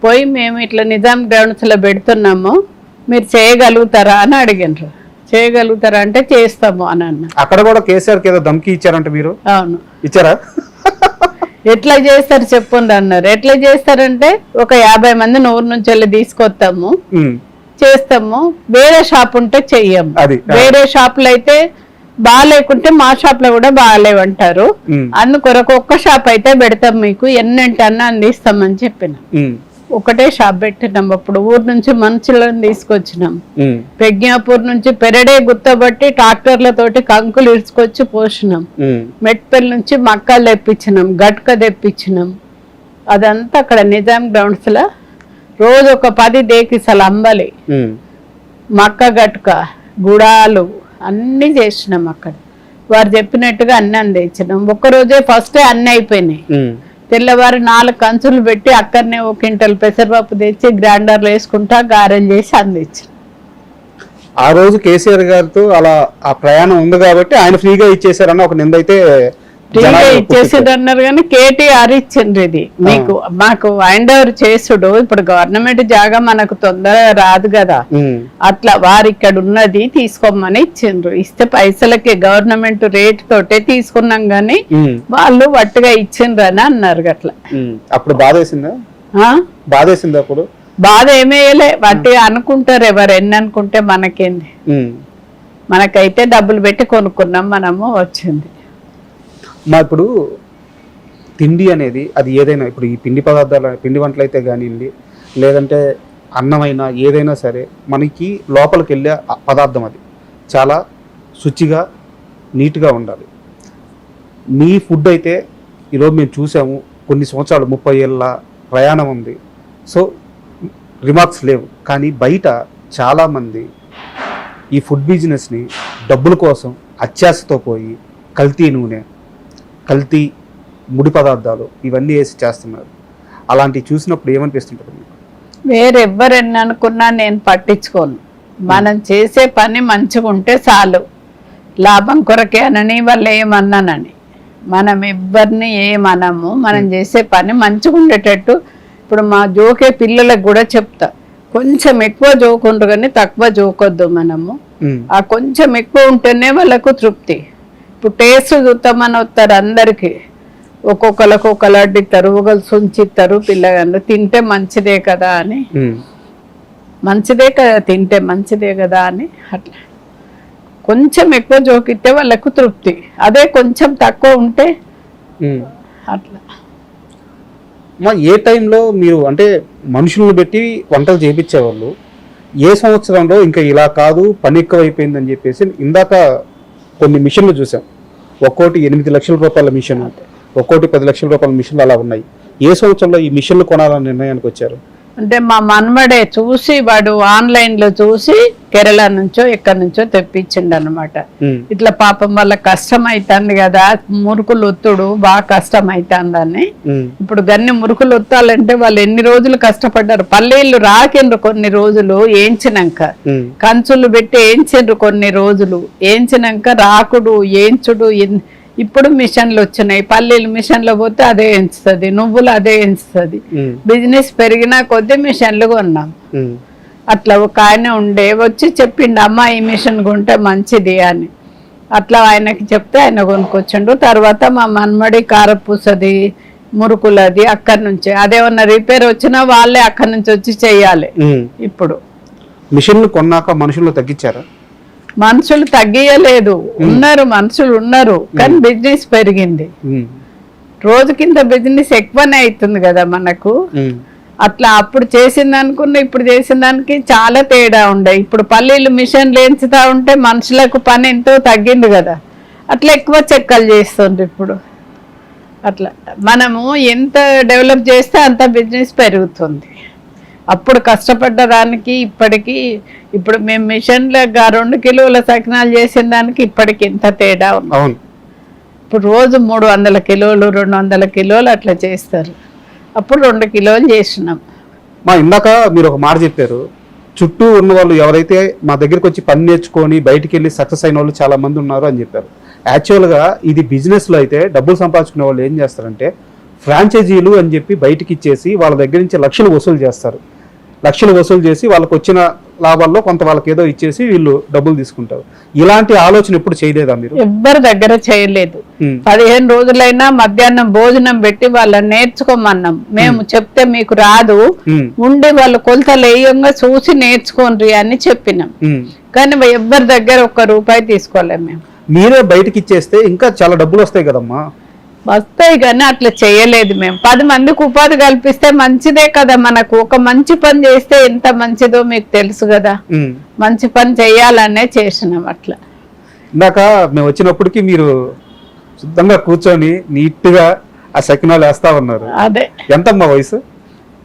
పోయి మేము ఇట్లా నిజాం గ్రౌండ్స్లో పెడుతున్నాము, మీరు చేయగలుగుతారా అని అడిగినారు. చేయగలుగుతారా అంటే చేస్తాము అని అన్న. అక్కడ కూడా కేసీఆర్కి ఏదో ధమ్కి ఇచ్చారంట, మీరు అవును. ఇచ్చారా? ఎట్లా చేస్తారు చెప్పండి అన్నారు. ఎట్లా చేస్తారంటే ఒక 50 మందిని ఊరు నుంచి వెళ్ళి తీసుకొస్తాము, చేస్తాము, వేరే షాప్ ఉంటే చెయ్యము. వేరే షాపులు అయితే బాగాలేకుంటే మా షాప్ లో కూడా బాగాలేవంటారు. అందుకొరకు ఒక్క షాప్ అయితే పెడతాం, మీకు ఎన్నంటే అన్న అందిస్తామని చెప్పిన. ఒకటే షాప్ పెట్టినాం. అప్పుడు ఊరు నుంచి మనుషులను తీసుకొచ్చినాం. ప్రజ్ఞాపూర్ నుంచి పెరడే గుత్తబట్టి ట్రాక్టర్లతోటి కంకులు ఇడ్చుకొచ్చి పోసినాం. మెట్పల్లి నుంచి మక్కలు తెప్పించినాం, గట్క తెప్పించినాం. అదంతా అక్కడ నిజాం గ్రౌండ్స్ లో రోజు ఒక 10 దేకిసలు అంబలి, మక్క గట్క, గుడాలు అన్ని చేసినాం. అక్కడ వారు చెప్పినట్టుగా అన్ని అందించినాం. ఒక్కరోజే ఫస్ట్ అన్ని అయిపోయినాయి. తెల్లవారు 4 కంచులు పెట్టి అక్కడనే 1 క్వింటల్ పెసరపప్పు తెచ్చి గ్రైండర్లు వేసుకుంటా గారెలు చేసి అందించాం. ఆ రోజు కేసీఆర్ గారితో అలా ఆ ప్రయాణం ఉంది కాబట్టి ఆయన ఫ్రీగా ఇచ్చేసారన్న ఒక నింద అయితే ఇచ్చేసిండ్రు అన్నారు. కానీ కేటీఆర్ ఇచ్చిండ్రు. ఇది మీకు మాకు హ్యాండ్ ఓవర్ చేసుడు. ఇప్పుడు గవర్నమెంట్ జాగా మనకు తొందరగా రాదు కదా, అట్లా వారు ఇక్కడ ఉన్నది తీసుకోమని ఇచ్చిండ్రు. ఇస్తే పైసలకి గవర్నమెంట్ రేట్ తోటే తీసుకున్నాం గానీ వాళ్ళు వట్టుగా ఇచ్చిండ్రు అని అన్నారు. అట్లా అప్పుడు బాధేసిందా? బాధేసింది అప్పుడు? బాధ ఏమేయలే, వట్టిగా అనుకుంటారు. ఎవరు ఎన్ని అనుకుంటే మనకేంది, మనకైతే డబ్బులు పెట్టి కొనుక్కున్నాం, మనము వచ్చింది. మా ఇప్పుడు తిండి అనేది అది ఏదైనా, ఇప్పుడు ఈ పిండి పదార్థాలు, పిండి వంటలు అయితే కానివ్వండి, లేదంటే అన్నమైనా ఏదైనా సరే మనకి లోపలికి వెళ్ళే పదార్థం అది చాలా శుచిగా నీట్గా ఉండాలి. మీ ఫుడ్ అయితే ఈరోజు మేము చూసాము, కొన్ని సంవత్సరాలు 30 ఏళ్ళ ప్రయాణం ఉంది, సో రిమార్క్స్ లేవు. కానీ బయట చాలామంది ఈ ఫుడ్ బిజినెస్ని డబ్బుల కోసం అత్యాశతో పోయి కల్తీ నూనె, కల్తీ ముడి పదార్థాలు ఇవన్నీ వేసి చేస్తున్నారు. అలాంటివి చూసినప్పుడు ఏమనిపిస్తుంటుంది? వేరెవ్వరని అనుకున్నా నేను పట్టించుకోను. మనం చేసే పని మంచిగా ఉంటే చాలు. లాభం కొరకే అనని వాళ్ళు ఏమన్నానని మనం ఎవ్వరిని ఏమనము. మనం చేసే పని మంచిగా ఉండేటట్టు. ఇప్పుడు మా జోకే పిల్లలకు కూడా చెప్తా, కొంచెం ఎక్కువ జోకుండ్రు కానీ తక్కువ జోకొద్దు. మనము ఆ కొంచెం ఎక్కువ ఉంటేనే వాళ్ళకు తృప్తి. ఇప్పుడు టేస్ట్ చూస్తామని వస్తారు అందరికి, ఒక్కొక్కరికి ఒకళ్ళు అడ్డిస్తారు, ఒకళ్ళు సుంచిస్తారు. పిల్లగాళ్ళు తింటే మంచిదే కదా అని, మంచిదే కదా తింటే మంచిదే కదా అని అట్లా కొంచెం ఎక్కువ జోకిస్తే వాళ్ళకు తృప్తి. అదే కొంచెం తక్కువ ఉంటే అట్లా. ఏ టైంలో మీరు అంటే మనుషులను పెట్టి వంటలు చేయించేవాళ్ళు, ఏ సంవత్సరంలో ఇంకా ఇలా కాదు పని ఎక్కువ అయిపోయిందని చెప్పేసి ఇందాక కొన్ని మిషన్లు చూసాం, ఒక్కోటి 8 లక్షల రూపాయల మిషన్, ఒక్కోటి 10 లక్షల రూపాయల మిషన్లు అలా ఉన్నాయి. ఏ సంవత్సరంలో ఈ మిషన్లు కొనాలని నిర్ణయానికి వచ్చారు? అంటే మా మన్మడే చూసి, వాడు ఆన్లైన్ లో చూసి కేరళ నుంచో ఎక్కడి నుంచో తెప్పించిండు అనమాట. ఇట్లా పాపం వాళ్ళ కష్టం అవుతుంది కదా, మురుకులు ఒత్తుడు బాగా కష్టం అవుతుందని. ఇప్పుడు గన్ని మురుకులు ఒత్తాలంటే వాళ్ళు ఎన్ని రోజులు కష్టపడ్డారు. పల్లీలు రాకిండ్రు కొన్ని రోజులు ఏంచినాక, కంచులు పెట్టి ఏంచిండ్రు కొన్ని రోజులు, ఏంచినాక రాకుడు ఏంచుడు. ఇప్పుడు మిషన్లు వచ్చినాయి. పల్లీలు మిషన్లో పోతే అదే ఎంచుతుంది, నువ్వులు అదే ఎంచుతుంది. బిజినెస్ పెరిగినా కొద్దీ మిషన్లు కొన్నాం. అట్లా ఒక ఆయన ఉండే వచ్చి చెప్పిండు, అమ్మ ఈ మిషన్ కొంటే మంచిది అని. అట్లా ఆయనకి చెప్తే ఆయన కొనుక్కొచ్చిండు. తర్వాత మా మన్మడి కారపూసది, మురుకులది అక్కడి నుంచి, అదేమన్నా రిపేర్ వచ్చినా వాళ్ళే అక్కడి నుంచి వచ్చి చెయ్యాలి. ఇప్పుడు మిషన్లు కొన్నాక మనుషులు తగ్గించారా? మనుషులు తగ్గియలేదు, ఉన్నారు మనుషులు ఉన్నారు, కానీ బిజినెస్ పెరిగింది. రోజు కింద బిజినెస్ ఎక్కువనే అవుతుంది కదా మనకు. అట్లా అప్పుడు చేసిన దానికి ఇప్పుడు చేసిన దానికి చాలా తేడా ఉండే. ఇప్పుడు పల్లీలు మిషన్లు ఎంచుతా ఉంటే మనుషులకు పని ఎంతో తగ్గింది కదా, అట్లా ఎక్కువ చెక్కలు చేస్తుంది ఇప్పుడు. అట్లా మనము ఎంత డెవలప్ చేస్తే అంత బిజినెస్ పెరుగుతుంది. అప్పుడు కష్టపడ్డ దానికి ఇప్పటికి, ఇప్పుడు మేము మిషన్లుగా 2 కిలోల సకినాలు చేసిన దానికి ఇప్పటికి ఎంత తేడా ఉంది. ఇప్పుడు రోజు 300 కిలోలు 200 కిలోలు అట్లా చేస్తారు. అప్పుడు 2 కిలోలు చేసినాం. మా ఇందాక మీరు ఒక మాట చెప్పారు, చుట్టూ ఉన్న వాళ్ళు ఎవరైతే మా దగ్గరికి వచ్చి పని నేర్చుకొని బయటికి వెళ్ళి సక్సెస్ అయిన వాళ్ళు చాలా మంది ఉన్నారు అని చెప్పారు. యాక్చువల్గా ఇది బిజినెస్లో అయితే డబ్బులు సంపాదించుకునే వాళ్ళు ఏం చేస్తారంటే ఫ్రాంచైజీలు అని చెప్పి బయటికి ఇచ్చేసి వాళ్ళ దగ్గర నుంచి లక్షలు వసూలు చేస్తారు. లక్షలు వసూలు చేసి వాళ్ళకి వచ్చిన లాభాల్లో కొంత వాళ్ళకి ఏదో ఇచ్చేసి వీళ్ళు డబ్బులు తీసుకుంటారు. ఇలాంటి ఆలోచన ఎప్పుడు చేయలేదా మీరు? ఎవ్వరి దగ్గర చేయలేదు. 15 రోజులైనా మధ్యాహ్నం భోజనం పెట్టి వాళ్ళని నేర్చుకోమన్నాం. మేము చెప్తే మీకు రాదు, ఉండి వాళ్ళు కొలతలేయంగా చూసి నేర్చుకోండి అని చెప్పినాం. కానీ ఎవ్వరి దగ్గర ₹1 తీసుకోలేము మేము. మీరే బయటకి ఇచ్చేస్తే ఇంకా చాలా డబ్బులు వస్తాయి కదమ్మా. వస్తాయి కానీ అట్లా చేయలేదు మేము. 10 మందికి ఉపాధి కల్పిస్తే మంచిదే కదా. మనకు ఒక మంచి పని చేస్తే ఎంత మంచిదో మీకు తెలుసు కదా. మంచి పని చేయాలనే చేసినాం. అట్లా ఇందాక మేము వచ్చినప్పటికి మీరు శుద్ధంగా కూర్చొని నీట్ గా ఆ సకినాలు వేస్తా ఉన్నారు. అదే. ఎంతమ్మా వయసు?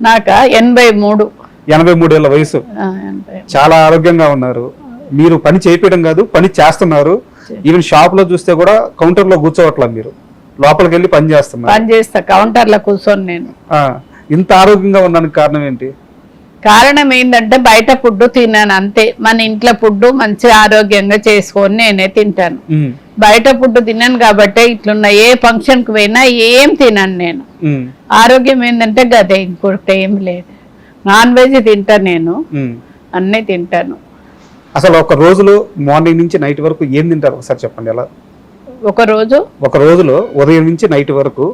నాకా 83. 83 ఏళ్ళ వయసు. చాలా ఆరోగ్యంగా ఉన్నారు. మీరు పని చేయడం కాదు, పని చేస్తున్నారు. ఈవెన్ షాప్ లో చూస్తే కూడా కౌంటర్ లో కూర్చోవట్లా, మీరు లోపలికి వెళ్ళి పని చేస్తున్నారు. పని చేస్తా కౌంటర్ లో కూర్చొని. నేను ఇంత ఆరోగ్యంగా ఉన్నానికి కారణం ఏంటి? కారణం ఏంటంటే బయట ఫుడ్ తిన్నాను అంతే. మన ఇంట్లో ఫుడ్ మంచి ఆరోగ్యంగా చేసుకొని నేనే తింటాను. బయట ఫుడ్ తిన్నాను కాబట్టి ఇట్లున్న ఏ ఫంక్షన్ కు పోయినా ఏం తినను నేను. ఆరోగ్యం ఏంటంటే గదే, ఇంకొకటి ఏం లేదు. నాన్ వెజ్ తింటా నేను, అన్నీ తింటాను. అసలు ఒక రోజులో మార్నింగ్ నుంచి నైట్ వరకు ఏం తింటారు ఒకసారి చెప్పండి. ఎలా ఒక రోజులో ఉదయం నుంచి నైట్ వరకు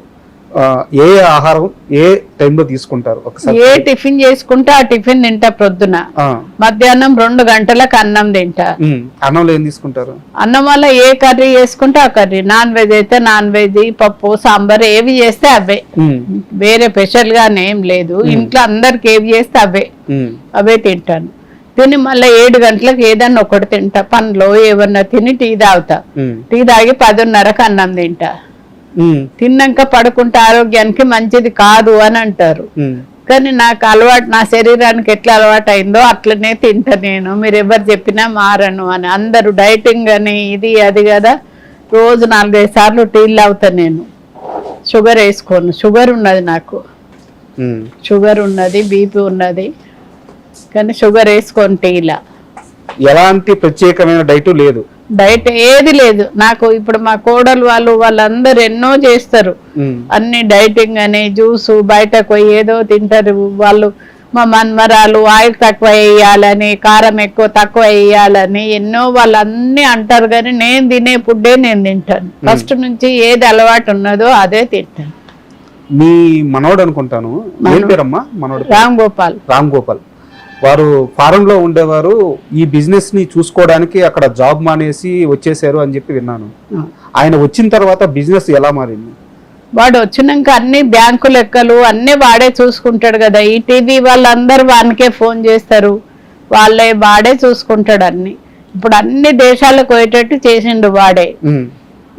ఏ ఆహారం ఏ టైంలో తీసుకుంటారు? ఒకసారి ఏ టిఫిన్ చేసుకుంటే ఆ టిఫిన్ తింటా. ప్రొద్దున, మధ్యాహ్నం 2 గంటలకు అన్నం తింటా. అన్నంలో ఏం తీసుకుంటారు? అన్నం వల్ల ఏ కర్రీ చేసుకుంటే ఆ కర్రీ. నాన్ వెజ్ అయితే నాన్ వెజ్, పప్పు సాంబార్ ఏవి చేస్తే అవే. వేరే స్పెషల్ గానే ఏం లేదు. ఇంట్లో అందరికి ఏవి చేస్తే అవే తింటాను. తిని మళ్ళీ 7 గంటలకు ఏదన్నా ఒకటి తింటా. పండ్లో ఏమన్నా తిని టీ తాగుతా. టీ తాగి 10:30కు అన్నం తింటా. తిన్నాక పడుకుంటే ఆరోగ్యానికి మంచిది కాదు అని అంటారు. కానీ నాకు అలవాటు, నా శరీరానికి ఎట్లా అలవాటు అయిందో అట్లనే తింటా నేను. మీరు ఎవరు చెప్పినా మారను అని. అందరూ డైటింగ్ అని ఇది అది కదా. రోజు 4-5 సార్లు టీలు తాగుతా నేను. షుగర్ వేసుకోను. షుగర్ ఉన్నది నాకు. షుగర్ ఉన్నది, బీపీ ఉన్నది. కానీ షుగర్ వేసుకొని టీలా. ఎలాంటి ప్రత్యేకమైన డైట్ లేదు? డైట్ ఏది లేదు నాకు. ఇప్పుడు మా కోడలు వాళ్ళందరూ ఎన్నో చేస్తారు. అన్ని డైటింగ్ అని, జ్యూసు, బయటకు పోయి ఏదో తింటారు వాళ్ళు. మా మన్మరాలు ఆయిల్ తక్కువ వేయాలని, కారం తక్కువ వేయాలని ఎన్నో వాళ్ళు అన్ని అంటారు. కానీ నేను తినే ఫుడ్డే నేను తింటాను. ఫస్ట్ నుంచి ఏది అలవాటు ఉన్నదో అదే తింటాను. మీ మనోడు అనుకుంటాను, ఏం పేరమ్మా మనోడు? రామ్ గోపాల్. వారు ఫారెన్ లో ఉండేవారు. ఈ బిజినెస్ ని చూసుకోవడానికి అక్కడ జాబ్ మానేసి వచ్చేసారు అని చెప్పి విన్నాను. ఆయన వచ్చిన తర్వాత బిజినెస్ ఎలా మారింది? వాడు వచ్చినాక అన్ని బ్యాంకు లెక్కలు అన్ని వాడే చూసుకుంటాడు కదా. ఈ టీవీ వాళ్ళందరూ వానికే ఫోన్ చేస్తారు. వాడే చూసుకుంటాడు అన్ని. ఇప్పుడు అన్ని దేశాలకు పోయేటట్టు చేసిండు వాడే.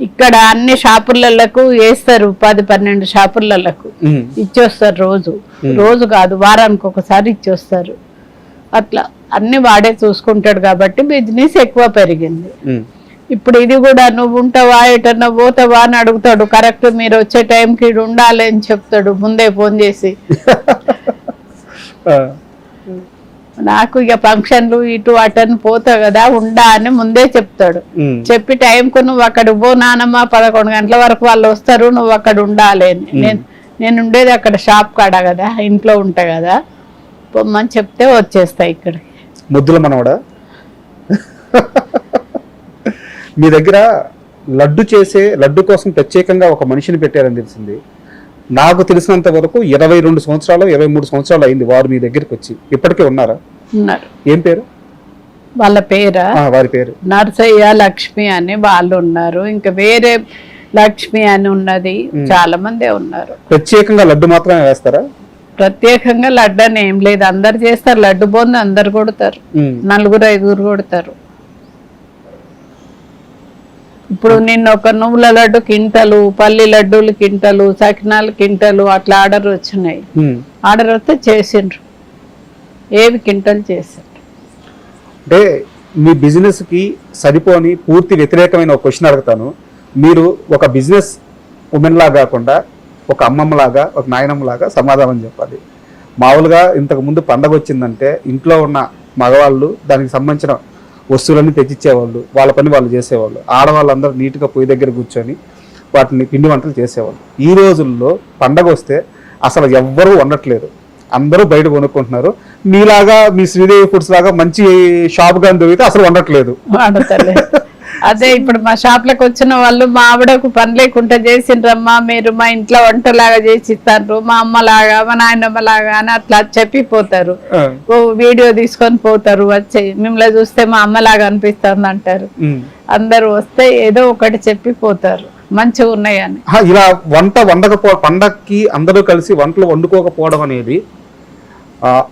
ఇక్కడ అన్ని షాపులకు వేస్తారు. 10-12 షాపులకు ఇచ్చొస్తారు. రోజు కాదు, వారానికి ఒకసారి ఇచ్చొస్తారు. అట్లా అన్ని వాడే చూసుకుంటాడు కాబట్టి బిజినెస్ ఎక్కువ పెరిగింది. ఇప్పుడు ఇది కూడా నువ్వు ఉంటావా, ఎటన్నా పోతావా అని అడుగుతాడు. కరెక్ట్ మీరు వచ్చే టైంకి ఇది ఉండాలి అని చెప్తాడు ముందే ఫోన్ చేసి. నాకు ఇక ఫంక్షన్లు ఇటు అటని పోతా కదా, ఉండా అని ముందే చెప్తాడు. చెప్పి టైంకు నువ్వు అక్కడ పో నానమ్మ, 11 గంటల వరకు వాళ్ళు వస్తారు, నువ్వు అక్కడ ఉండాలి అని. నేను ఉండేది అక్కడ షాప్ కాడ కదా, ఇంట్లో ఉంటా కదా, పొమ్మని చెప్తే వచ్చేస్తా ఇక్కడికి. ముద్దుల మనవడా? మీ దగ్గర లడ్డు కోసం ప్రత్యేకంగా ఒక మనిషిని పెట్టారని తెలిసింది. నాకు తెలిసినంత వరకు 22 సంవత్సరాలు 23 సంవత్సరాలు అయింది వారు మీ దగ్గరికి వచ్చి. ఇప్పటికే ఉన్నారా? ఉన్నారు. ఏం పేరు వాళ్ళ పేరా? వారి పేరు నర్సయ్య, లక్ష్మి అని వాళ్ళు ఉన్నారు. ఇంకా వేరే లక్ష్మి అని ఉన్నది. చాలా మంది ఉన్నారు. ప్రత్యేకంగా లడ్డు మాత్రమే వేస్తారా? ప్రత్యేకంగా లడ్డు అని ఏం లేదు, అందరు చేస్తారు. లడ్డు బొందు అందరు కొడతారు, 4-5 కొడతారు. ఇప్పుడు నిన్న ఒక నువ్వుల లడ్డు కింటలు, పల్లి లడ్డూలు కింటలు, సకినాలు కింటలు అట్లా ఆర్డర్ వచ్చినాయి. ఆర్డర్ వస్తే చేసిండ్రు, ఏవి కింటలు చేసిండ్రు. అంటే మీ బిజినెస్ కి సరిపోని పూర్తి వ్యతిరేకమైన ఒక క్వశ్చన్ అడుగుతాను. మీరు ఒక బిజినెస్ ఉమెన్ లాగా కాకుండా ఒక అమ్మమ్మలాగా, ఒక నాయనమ్మలాగా సమాధానం చెప్పాలి. మామూలుగా ఇంతకు ముందు పండగ వచ్చిందంటే ఇంట్లో ఉన్న మగవాళ్ళు దానికి సంబంధించిన వస్తువులన్నీ తెచ్చిచ్చేవాళ్ళు, వాళ్ళ పని వాళ్ళు చేసేవాళ్ళు. ఆడవాళ్ళందరూ నీట్గా పొయ్యి దగ్గర కూర్చొని వాటిని పిండి వంటలు చేసేవాళ్ళు. ఈ రోజుల్లో పండగ వస్తే అసలు ఎవ్వరూ వండట్లేదు, అందరూ బయట కొనుక్కుంటున్నారు. మీలాగా మీ శ్రీదేవి ఫుడ్స్ లాగా మంచి షాప్ గా దొరికితే అసలు వండట్లేదు. అదే ఇప్పుడు మా షాప్ లకు వచ్చిన వాళ్ళు మా ఆవిడకు పని లేకుండా చేసిండ్రమ్మా, మీరు మా ఇంట్లో వంటలాగా చేసి ఇస్తారు, మా అమ్మలాగా మా నాయనమ్మలాగా అని అట్లా చెప్పిపోతారు. ఓ వీడియో తీసుకొని పోతారు, వచ్చి మిమ్మల్ని చూస్తే మా అమ్మలాగా అనిపిస్తుంది అంటారు. అందరూ వస్తే ఏదో ఒకటి చెప్పిపోతారు మంచిగా ఉన్నాయని. ఇలా వంట పండక్కి అందరూ కలిసి వంటలు వండుకోకపోవడం అనేది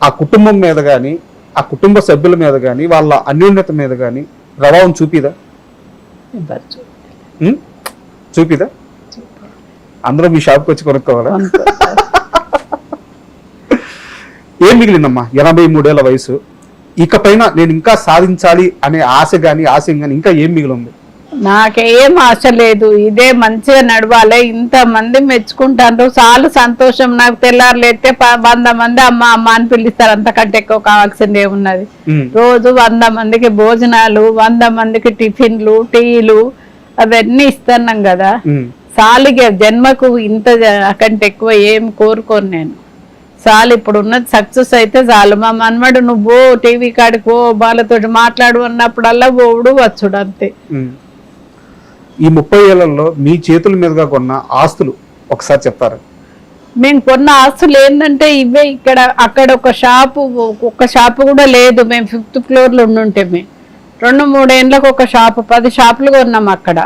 ఆ కుటుంబం మీద కానీ, ఆ కుటుంబ సభ్యుల మీద కానీ, వాళ్ళ అన్యోన్యత మీద కానీ ప్రభావం చూపిదా? చూపిదా? అందరూ మీ షాప్కి వచ్చి కొనుక్కోవాలా? ఏం మిగిలిందమ్మా 83 ఏళ్ల వయసు, ఇకపైన నేను ఇంకా సాధించాలి అనే ఆశ కానీ ఆశయం కానీ ఇంకా ఏం మిగిలింది? నాకేం ఆశ లేదు, ఇదే మంచిగా నడవాలి, ఇంతమంది మెచ్చుకుంటారు చాలా సంతోషం. నాకు తెల్లారులైతే 100 మంది అమ్మ అమ్మ అని పిలుస్తారు, అంతకంటే ఎక్కువ కావాల్సింది ఏమున్నది. రోజు 100 మందికి భోజనాలు, 100 మందికి టిఫిన్లు, టీలు అవన్నీ ఇస్తున్నాం కదా. సాలిగా జన్మకు ఇంత కంటే ఎక్కువ ఏం కోరుకోను నేను. చాలు ఇప్పుడు ఉన్నది సక్సెస్ అయితే చాలు. మా మనమడు నువ్వు టీవీ కాడికి పో, వాళ్ళతోటి మాట్లాడు అన్నప్పుడల్లా పోవుడు వచ్చుడు అంతే. ఈ 30 ఏళ్లలో మీ చేతుల మీదుగా కొన్న ఆస్తులు ఒకసారి చెప్తారా? మేము కొన్న ఆస్తులు ఏంటంటే ఇవే. ఇక్కడ అక్కడ ఒక షాపు కూడా లేదు. మేము 5th ఫ్లోర్ లో ఉండుంటే 2-3 ఏళ్ళకు ఒక షాపు, 10 షాపులు కొన్నాం అక్కడ.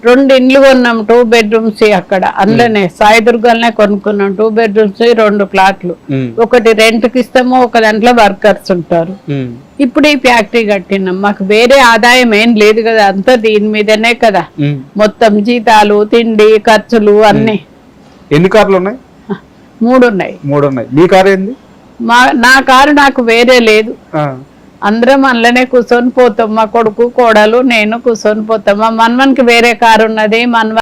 2 ఇండ్లు కొన్నాం, 2 బెడ్రూమ్స్ అక్కడ. అందులోనే సాయిదుర్గాలనే కొనుక్కున్నాం 2 బెడ్రూమ్స్, 2 ప్లాట్లు. ఒకటి రెంట్ కి ఇస్తాము, ఒక దాంట్లో వర్కర్స్ ఉంటారు. ఇప్పుడు ఈ ఫ్యాక్టరీ కట్టినాం. మాకు వేరే ఆదాయం ఏం లేదు కదా, అంతా దీని మీదనే కదా మొత్తం. జీతాలు, తిండి, ఖర్చులు అన్ని. ఎన్ని కార్లు ఉన్నాయి? 3 ఉన్నాయి. 3 ఉన్నాయి. మీ కారు ఏంది? నా కారు నాకు వేరే లేదు. అందరం అందులోనే కూర్చొని పోతాం. మా కొడుకు, కోడలు, నేను కూర్చొని పోతాం. మా మన్మన్కి వేరే కారు ఉన్నది.